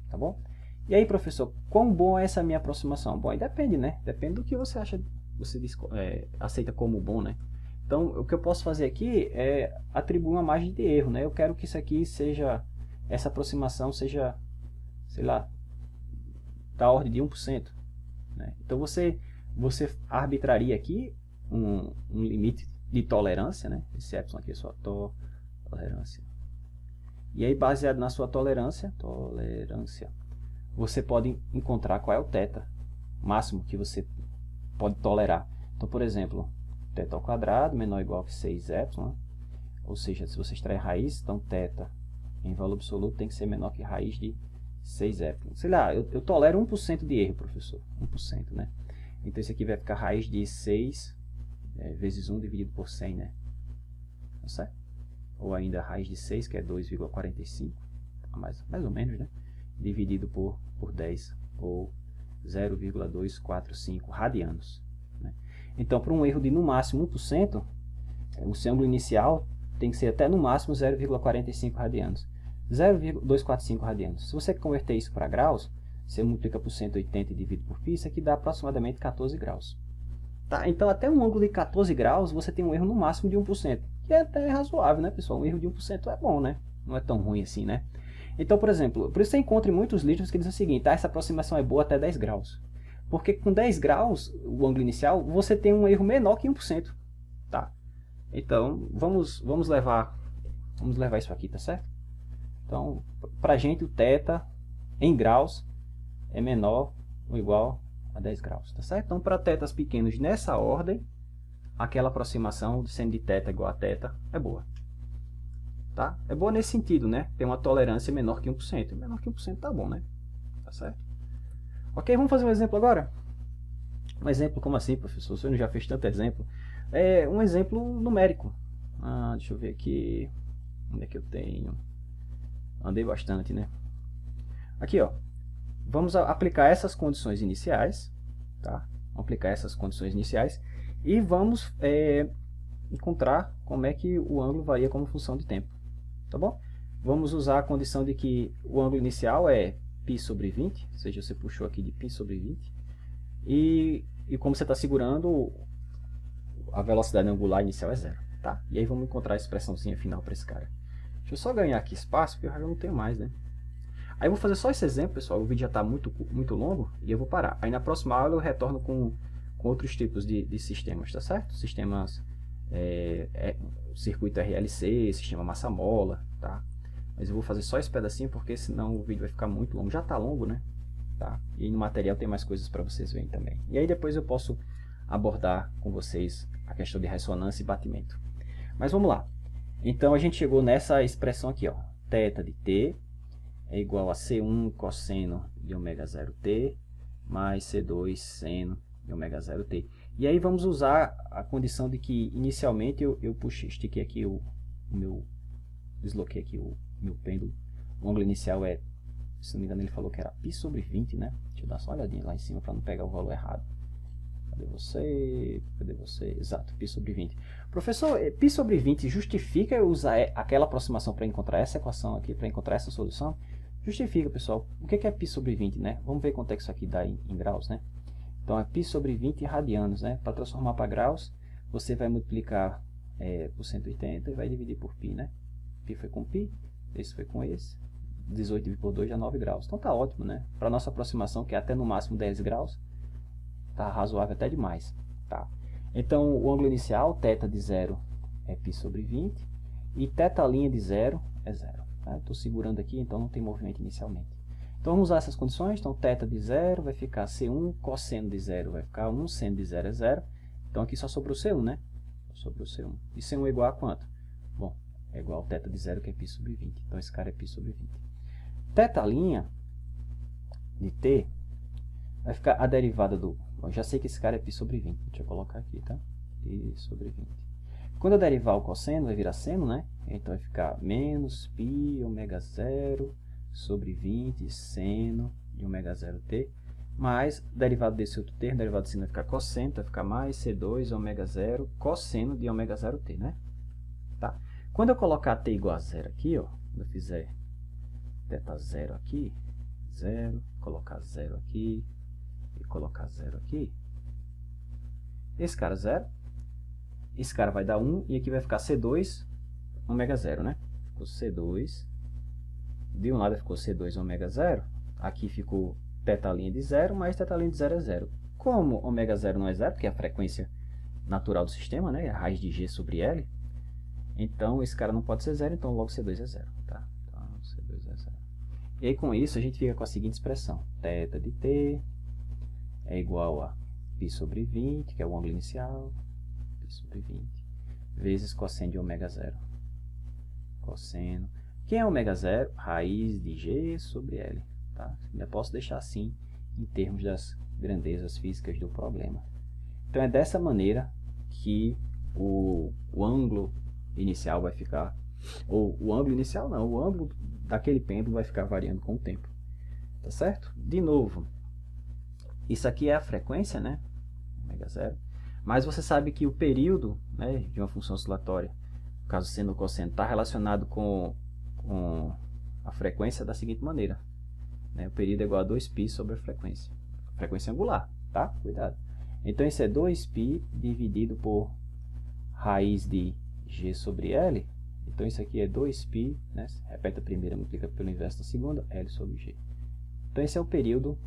Speaker 1: tá bom? E aí, professor, quão boa é essa minha aproximação? Bom, aí depende, né? Depende do que você acha, aceita como bom, né? Então, o que eu posso fazer aqui é atribuir uma margem de erro, né? Eu quero que isso aqui seja, essa aproximação seja, sei lá, da ordem de 1%. Né? Então, você arbitraria aqui um limite de tolerância, né? Esse epsilon aqui é sua tolerância. E aí, baseado na sua tolerância, você pode encontrar qual é o θ máximo que você pode tolerar. Então, por exemplo, θ ao quadrado menor ou igual que 6ε, ou seja, se você extrair raiz, então θ em valor absoluto tem que ser menor que raiz de 6ε. Sei lá, eu tolero 1% de erro, professor, 1%, né? Então, isso aqui vai ficar raiz de 6 vezes 1 dividido por 100, né? Tá certo? ou ainda raiz de 6, que é 2,45, mais ou menos, né? Dividido por 10, ou 0,245 radianos, né? Então, para um erro de no máximo 1%, o seu ângulo inicial tem que ser até no máximo 0,45 radianos. 0,245 radianos. Se você converter isso para graus, você multiplica por 180 e divide por π, isso aqui dá aproximadamente 14 graus. Tá? Então, até um ângulo de 14 graus, você tem um erro no máximo de 1%, que é até razoável, né, pessoal? Um erro de 1% é bom, né? Não é tão ruim assim, né? Então, por exemplo, por isso você encontra em muitos livros que dizem o seguinte, essa aproximação é boa até 10 graus. Porque com 10 graus, o ângulo inicial, você tem um erro menor que 1%. Tá? Então, vamos levar isso aqui, tá certo? Então, para a gente, o θ em graus é menor ou igual a 10 graus, tá certo? Então, para θs pequenos nessa ordem, aquela aproximação sendo de θ igual a θ é boa. Tá? É boa nesse sentido, né? Tem uma tolerância menor que 1%. Menor que 1% tá bom, né? Tá certo? Ok, vamos fazer um exemplo agora? Um exemplo como assim, professor? O senhor já fez tanto exemplo. É um exemplo numérico. Deixa eu ver aqui. Onde é que eu tenho? Andei bastante, né? Aqui, ó. Vamos aplicar essas condições iniciais. Tá? Vamos aplicar essas condições iniciais. E vamos encontrar como é que o ângulo varia como função de tempo. Tá bom? Vamos usar a condição de que o ângulo inicial é π sobre 20. Ou seja, você puxou aqui de π sobre 20. E como você está segurando, a velocidade angular inicial é 0. Tá? E aí vamos encontrar a expressãozinha final para esse cara. Deixa eu só ganhar aqui espaço, porque eu já não tenho mais, né? Aí eu vou fazer só esse exemplo, pessoal. O vídeo já está muito longo e eu vou parar. Aí na próxima aula eu retorno com outros tipos de sistemas, tá certo? Sistemas, circuito RLC, sistema massa-mola, tá? Mas eu vou fazer só esse pedacinho, porque senão o vídeo vai ficar muito longo. Já está longo, né? Tá? E no material tem mais coisas para vocês verem também. E aí depois eu posso abordar com vocês a questão de ressonância e batimento. Mas vamos lá. Então a gente chegou nessa expressão aqui, ó. Θ de t é igual a C1 cosseno de ômega 0t mais C2 seno de ômega 0t. E aí vamos usar a condição de que inicialmente eu estiquei aqui desloquei aqui o meu pêndulo. O ângulo inicial é, se não me engano ele falou que era π sobre 20, né? Deixa eu dar só uma olhadinha lá em cima para não pegar o valor errado. Cadê você? Cadê você? Exato, π sobre 20. Professor, π sobre 20 justifica eu usar aquela aproximação para encontrar essa equação aqui, para encontrar essa solução? Justifica, pessoal. O que é π sobre 20, né? Vamos ver quanto é que isso aqui dá em graus, né? Então, é π sobre 20 radianos, né? Para transformar para graus, você vai multiplicar por 180 e vai dividir por π, né? π foi com π, esse foi com esse. 18 dividido por 2 dá 9 graus. Então, tá ótimo, né? Para nossa aproximação, que é até no máximo 10 graus, tá razoável até demais, tá? Então, o ângulo inicial, θ de 0 é π sobre 20, e θ' de 0 é 0. Tá? Estou segurando aqui, então não tem movimento inicialmente. Então, vamos usar essas condições. Então, θ de 0 vai ficar C1, cosseno de 0 vai ficar 1, seno de 0 é 0. Então, aqui só sobrou C1, né? Só sobrou C1. E C1 é igual a quanto? Bom, é igual ao θ de 0, que é π sobre 20. Então, esse cara é π sobre 20. Θ' de t vai ficar a derivada do... Bom, já sei que esse cara é π sobre 20. Deixa eu colocar aqui, tá? π sobre 20. Quando eu derivar o cosseno, vai virar seno, né? Então, vai ficar menos π ômega 0 sobre 20 seno de ômega 0t. Mais, derivado desse outro termo, derivado de seno vai ficar cosseno, vai ficar mais C2 ômega 0 cosseno de ômega 0t, né? Tá? Quando eu colocar t igual a 0 aqui, ó, quando eu fizer θ0 aqui, 0, colocar 0 aqui, e colocar 0 aqui, esse cara 0, esse cara vai dar 1, e aqui vai ficar C2 ômega 0, né? Ficou C2, de um lado ficou C2 ômega 0, aqui ficou θ' de 0, mais θ' de 0 é 0. Como ômega 0 não é 0, porque é a frequência natural do sistema, né? A raiz de G sobre L, então esse cara não pode ser 0, então logo C2 é 0, tá? Então C2 é 0. E aí com isso a gente fica com a seguinte expressão, θ de t é igual a π sobre 20, que é o ângulo inicial, π sobre 20, vezes cosseno de ômega 0. Cosseno. Quem é ômega 0? Raiz de G sobre L. Tá? Já posso deixar assim, em termos das grandezas físicas do problema. Então é dessa maneira que o ângulo inicial vai ficar Ou o ângulo inicial não, o ângulo daquele pêndulo vai ficar variando com o tempo. Tá certo? De novo, isso aqui é a frequência, né? Ômega zero. Mas você sabe que o período, né, de uma função oscilatória, caso sendo cosseno, está relacionado com a frequência da seguinte maneira. Né? O período é igual a 2π sobre a frequência. Frequência angular, tá? Cuidado. Então, isso é 2π dividido por raiz de g sobre L. Então, isso aqui é 2π, né? Repete a primeira, multiplica pelo inverso da segunda, L sobre g. Então, esse é o período,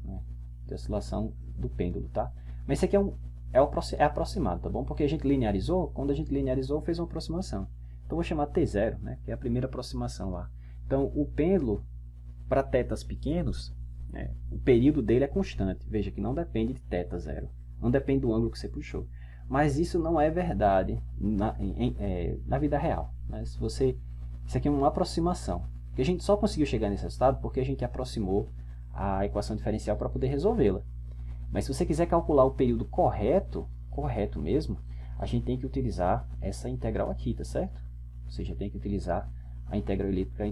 Speaker 1: né, de oscilação do pêndulo, tá? Mas isso aqui é aproximado, tá bom? Porque a gente linearizou, quando a gente linearizou, fez uma aproximação. Então, vou chamar T0, né, que é a primeira aproximação lá. Então, o pêndulo, para tetas pequenos, né, o período dele é constante. Veja que não depende de teta zero. Não depende do ângulo que você puxou. Mas isso não é verdade na vida real. Né? Isso aqui é uma aproximação. E a gente só conseguiu chegar nesse resultado porque a gente aproximou a equação diferencial para poder resolvê-la. Mas se você quiser calcular o período correto mesmo, a gente tem que utilizar essa integral aqui, tá certo? Ou seja, tem que utilizar a integral elíptica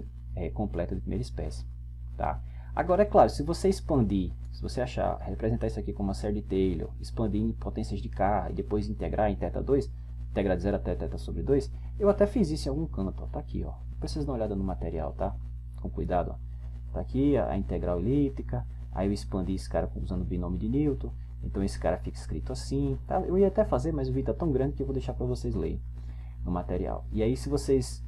Speaker 1: completa de primeira espécie. Tá? Agora, é claro, se você expandir, se você representar isso aqui como uma série de Taylor, expandir em potências de K e depois integrar em θ2, integrar de 0 até θ sobre 2, eu até fiz isso em algum canto, ó, tá aqui, ó. Depois vocês dão uma olhada no material, tá? Com cuidado, ó. Tá aqui a integral elíptica, aí eu expandi esse cara usando o binômio de Newton, então esse cara fica escrito assim, tá? Eu ia até fazer, mas o vídeo tá tão grande que eu vou deixar para vocês lerem no material. E aí, se vocês,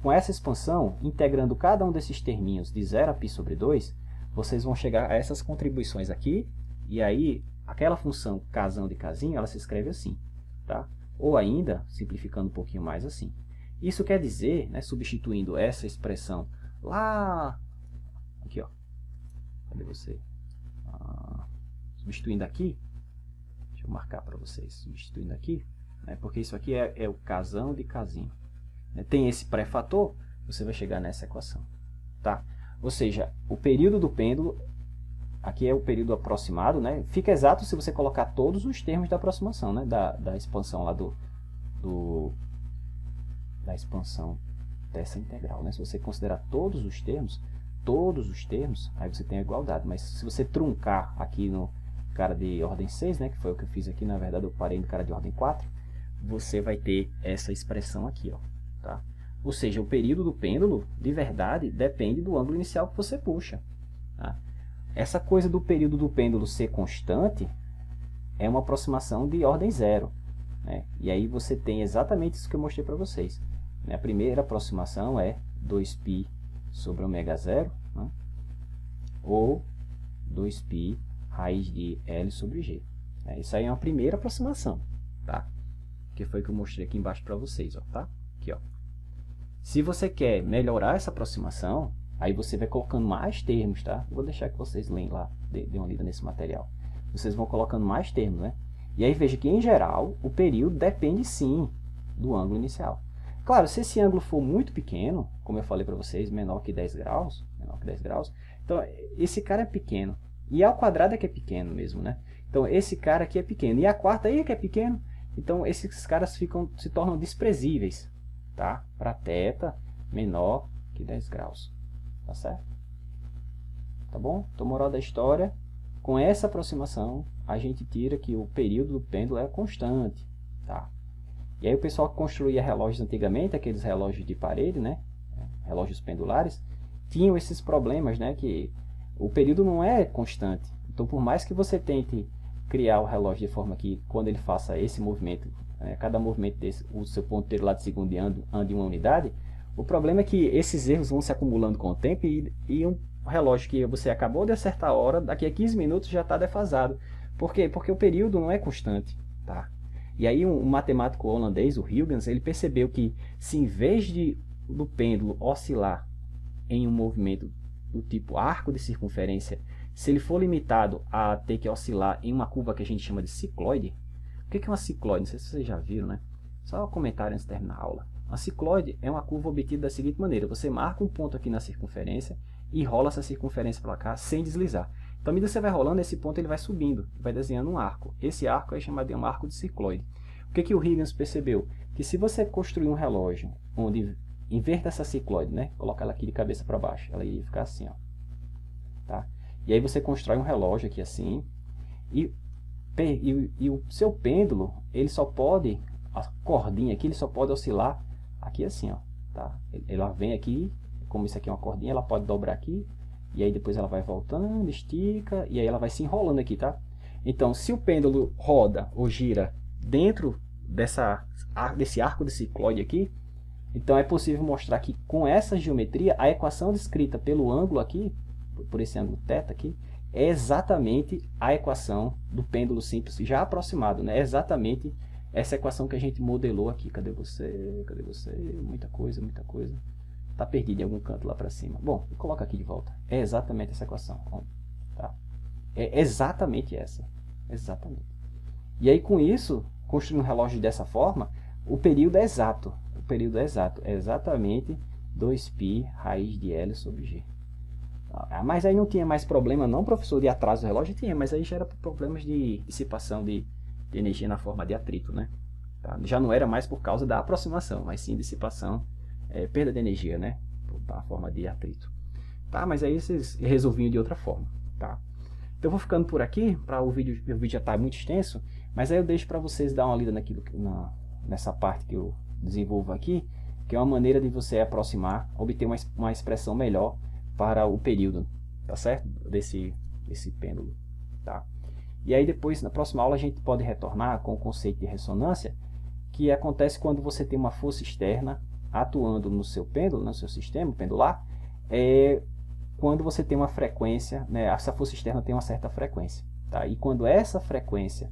Speaker 1: com essa expansão, integrando cada um desses terminhos de 0 a π sobre 2, vocês vão chegar a essas contribuições aqui, e aí, aquela função casão de casinho, ela se escreve assim, tá? Ou ainda, simplificando um pouquinho mais assim. Isso quer dizer, né, substituindo essa expressão lá, aqui, ó, cadê você? Substituindo aqui, deixa eu marcar para vocês, substituindo aqui, né, porque isso aqui é o casão de casinho. Tem esse pré-fator, você vai chegar nessa equação, tá? Ou seja, o período do pêndulo, aqui é o período aproximado, né? Fica exato se você colocar todos os termos da aproximação, né? Da expansão lá da expansão dessa integral, né? Se você considerar todos os termos, aí você tem a igualdade. Mas se você truncar aqui no cara de ordem 6, né? Que foi o que eu fiz aqui, na verdade eu parei no cara de ordem 4, você vai ter essa expressão aqui, ó, tá? Ou seja, o período do pêndulo, de verdade, depende do ângulo inicial que você puxa. Tá? Essa coisa do período do pêndulo ser constante é uma aproximação de ordem 0. Né? E aí você tem exatamente isso que eu mostrei para vocês. A primeira aproximação é 2π sobre ômega 0, né? Ou 2π raiz de L sobre G. Isso aí é uma primeira aproximação. Tá? Que foi que eu mostrei aqui embaixo para vocês. Ó, tá? Aqui, ó. Se você quer melhorar essa aproximação, aí você vai colocando mais termos, tá? Vou deixar que vocês leem lá, dê uma lida nesse material. Vocês vão colocando mais termos, né? E aí veja que, em geral, o período depende sim do ângulo inicial. Claro, se esse ângulo for muito pequeno, como eu falei para vocês, menor que 10 graus, então esse cara é pequeno. E ao quadrado é que é pequeno mesmo, né? Então esse cara aqui é pequeno. E a quarta aí é que é pequeno. Então esses caras se tornam desprezíveis. Tá? Para θ menor que 10 graus. Tá certo? Tá bom? Então, moral da história, com essa aproximação, a gente tira que o período do pêndulo é constante. Tá? E aí o pessoal que construía relógios antigamente, aqueles relógios de parede, né? Relógios pendulares, tinham esses problemas, né? Que o período não é constante. Então, por mais que você tente criar o relógio de forma que, quando ele faça esse movimento, cada movimento desse, o seu ponteiro lá de segundo ande em uma unidade, o problema é que esses erros vão se acumulando com o tempo e um relógio que você acabou de acertar a hora, daqui a 15 minutos já está defasado. Por quê? Porque o período não é constante. Tá? E aí um matemático holandês, o Huygens, ele percebeu que se em vez do pêndulo oscilar em um movimento do tipo arco de circunferência, se ele for limitado a ter que oscilar em uma curva que a gente chama de cicloide. O que é uma cicloide? Não sei se vocês já viram, né? Só um comentário antes de terminar a aula. Uma cicloide é uma curva obtida da seguinte maneira. Você marca um ponto aqui na circunferência e rola essa circunferência para cá sem deslizar. Então, à medida que você vai rolando, esse ponto ele vai subindo, vai desenhando um arco. Esse arco é chamado de um arco de cicloide. O que o Huygens percebeu? Que se você construir um relógio onde inverta essa cicloide, né? Coloca ela aqui de cabeça para baixo. Ela iria ficar assim, ó. Tá? E aí você constrói um relógio aqui assim. E o seu pêndulo, ele só pode, a cordinha aqui, ele só pode oscilar aqui assim, ó. Tá? Ela vem aqui, como isso aqui é uma cordinha, ela pode dobrar aqui. E aí depois ela vai voltando, estica, e aí ela vai se enrolando aqui, tá? Então, se o pêndulo roda ou gira dentro desse arco de cicloide aqui, então é possível mostrar que com essa geometria, a equação descrita pelo ângulo aqui, por esse ângulo θ aqui, é exatamente a equação do pêndulo simples já aproximado, né? É exatamente essa equação que a gente modelou aqui. Cadê você? Cadê você? Muita coisa, muita coisa. Está perdido em algum canto lá para cima. Bom, coloca aqui de volta. É exatamente essa equação. Tá? É exatamente essa. Exatamente. E aí com isso, construir um relógio dessa forma, o período é exato. O período é exato. É exatamente 2π raiz de L sobre G. Mas aí não tinha mais problema não, professor, de atraso do relógio? Tinha, mas aí já era problemas de dissipação de energia na forma de atrito, né? Tá? Já não era mais por causa da aproximação, mas sim dissipação, perda de energia, né? Na forma de atrito. Tá? Mas aí vocês resolviam de outra forma, tá? Então eu vou ficando por aqui, para o vídeo já está muito extenso, mas aí eu deixo para vocês dar uma lida nessa parte que eu desenvolvo aqui, que é uma maneira de você aproximar, obter uma expressão melhor para o período, tá certo? Desse pêndulo, tá? E aí depois, na próxima aula, a gente pode retornar com o conceito de ressonância, que acontece quando você tem uma força externa atuando no seu pêndulo, no seu sistema pendular, quando você tem uma frequência, né, essa força externa tem uma certa frequência, tá? E quando essa frequência,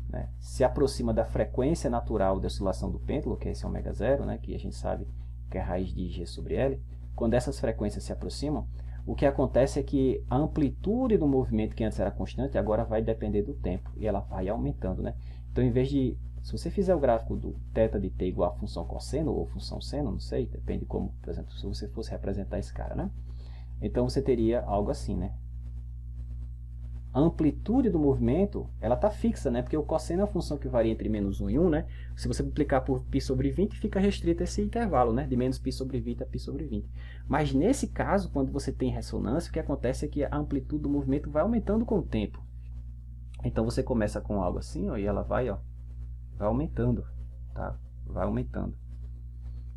Speaker 1: né, se aproxima da frequência natural de oscilação do pêndulo, que é esse ω0, né, que a gente sabe que é a raiz de G sobre L, quando essas frequências se aproximam, o que acontece é que a amplitude do movimento, que antes era constante, agora vai depender do tempo, e ela vai aumentando, né? Então, em vez de, se você fizer o gráfico do θ de t igual a função cosseno, ou função seno, não sei, depende como, por exemplo, se você fosse representar esse cara, né? Então, você teria algo assim, né? A amplitude do movimento, ela está fixa, né? Porque o cosseno é uma função que varia entre -1 e 1, né? Se você multiplicar por π sobre 20, fica restrito esse intervalo, né? De menos π sobre 20 a π sobre 20. Mas nesse caso, quando você tem ressonância, o que acontece é que a amplitude do movimento vai aumentando com o tempo. Então você começa com algo assim, ó, e ela vai aumentando, tá? Vai aumentando.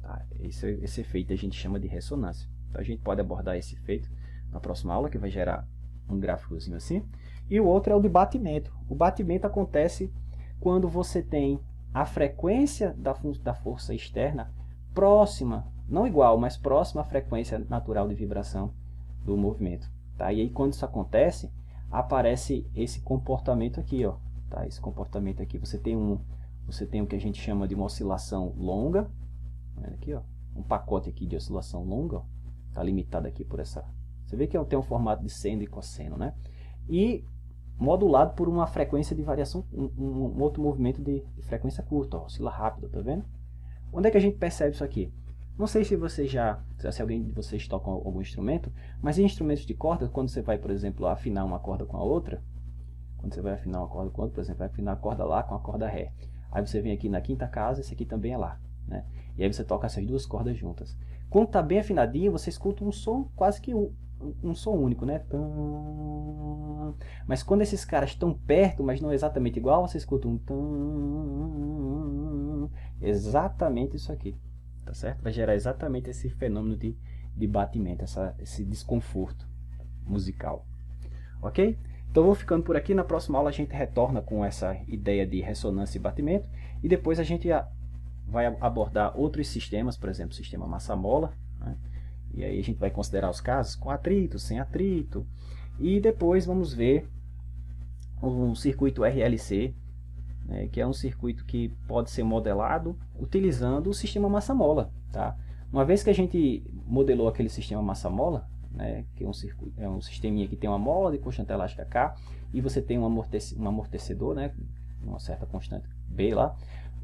Speaker 1: Tá? Esse efeito a gente chama de ressonância. Então a gente pode abordar esse efeito na próxima aula, que vai gerar um gráficozinho assim. E o outro é o de batimento. O batimento acontece quando você tem a frequência da força externa próxima, não igual, mas próxima à frequência natural de vibração do movimento. Tá? E aí quando isso acontece, aparece esse comportamento aqui, ó. Tá? Esse comportamento aqui, você tem o que a gente chama de uma oscilação longa. Aqui, ó, um pacote aqui de oscilação longa, está limitado aqui por essa. Você vê que tem um formato de seno e cosseno, né? E modulado por uma frequência de variação, um outro movimento de frequência curta, ó, oscila rápido, tá vendo? Onde é que a gente percebe isso aqui? Não sei se se alguém de vocês toca algum instrumento, mas em instrumentos de corda, quando você vai, por exemplo, afinar uma corda com a outra, quando você vai afinar uma corda com a outra, por exemplo, vai afinar a corda Lá com a corda Ré. Aí você vem aqui na quinta casa, esse aqui também é Lá, né? E aí você toca essas duas cordas juntas. Quando está bem afinadinho, você escuta um som quase que um som único, né? Mas quando esses caras estão perto, mas não exatamente igual, você escuta exatamente isso aqui, tá certo? Vai gerar exatamente esse fenômeno de batimento, esse desconforto musical, ok? Então eu vou ficando por aqui. Na próxima aula a gente retorna com essa ideia de ressonância e batimento, e depois a gente vai abordar outros sistemas, por exemplo, o sistema massa-mola, né? E aí a gente vai considerar os casos com atrito, sem atrito, e depois vamos ver um circuito RLC, né, que é um circuito que pode ser modelado utilizando o sistema massa-mola, tá? Uma vez que a gente modelou aquele sistema massa-mola, né, que é um sisteminha que tem uma mola de constante elástica K, e você tem um amortecedor, né, uma certa constante B lá,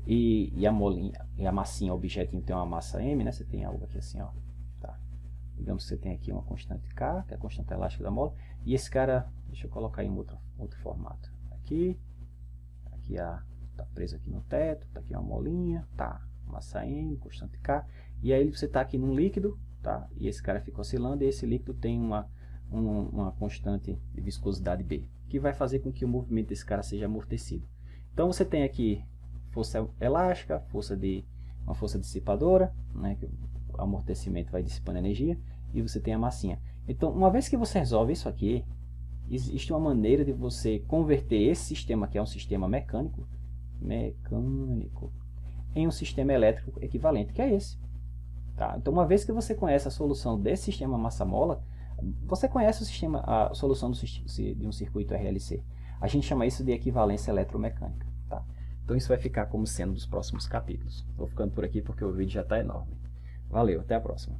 Speaker 1: e a massinha, o objetinho tem uma massa M, né, você tem algo aqui assim, ó, tá? Digamos que você tem aqui uma constante K, que é a constante elástica da mola, e esse cara, deixa eu colocar em outro formato, aqui tá preso aqui no teto, tá aqui uma molinha, tá, massa M, constante K, E aí você está aqui num líquido, tá? E esse cara fica oscilando, e esse líquido tem uma constante de viscosidade B, que vai fazer com que o movimento desse cara seja amortecido. Então você tem aqui força elástica, uma força dissipadora, né, que o amortecimento vai dissipando energia, e você tem a massinha. Então, uma vez que você resolve isso aqui, existe uma maneira de você converter esse sistema, que é um sistema mecânico, em um sistema elétrico equivalente, que é esse. Tá? Então, uma vez que você conhece a solução desse sistema massa-mola, você conhece a solução de um circuito RLC. A gente chama isso de equivalência eletromecânica. Tá? Então, isso vai ficar como sendo dos próximos capítulos. Estou ficando por aqui porque o vídeo já está enorme. Valeu, até a próxima.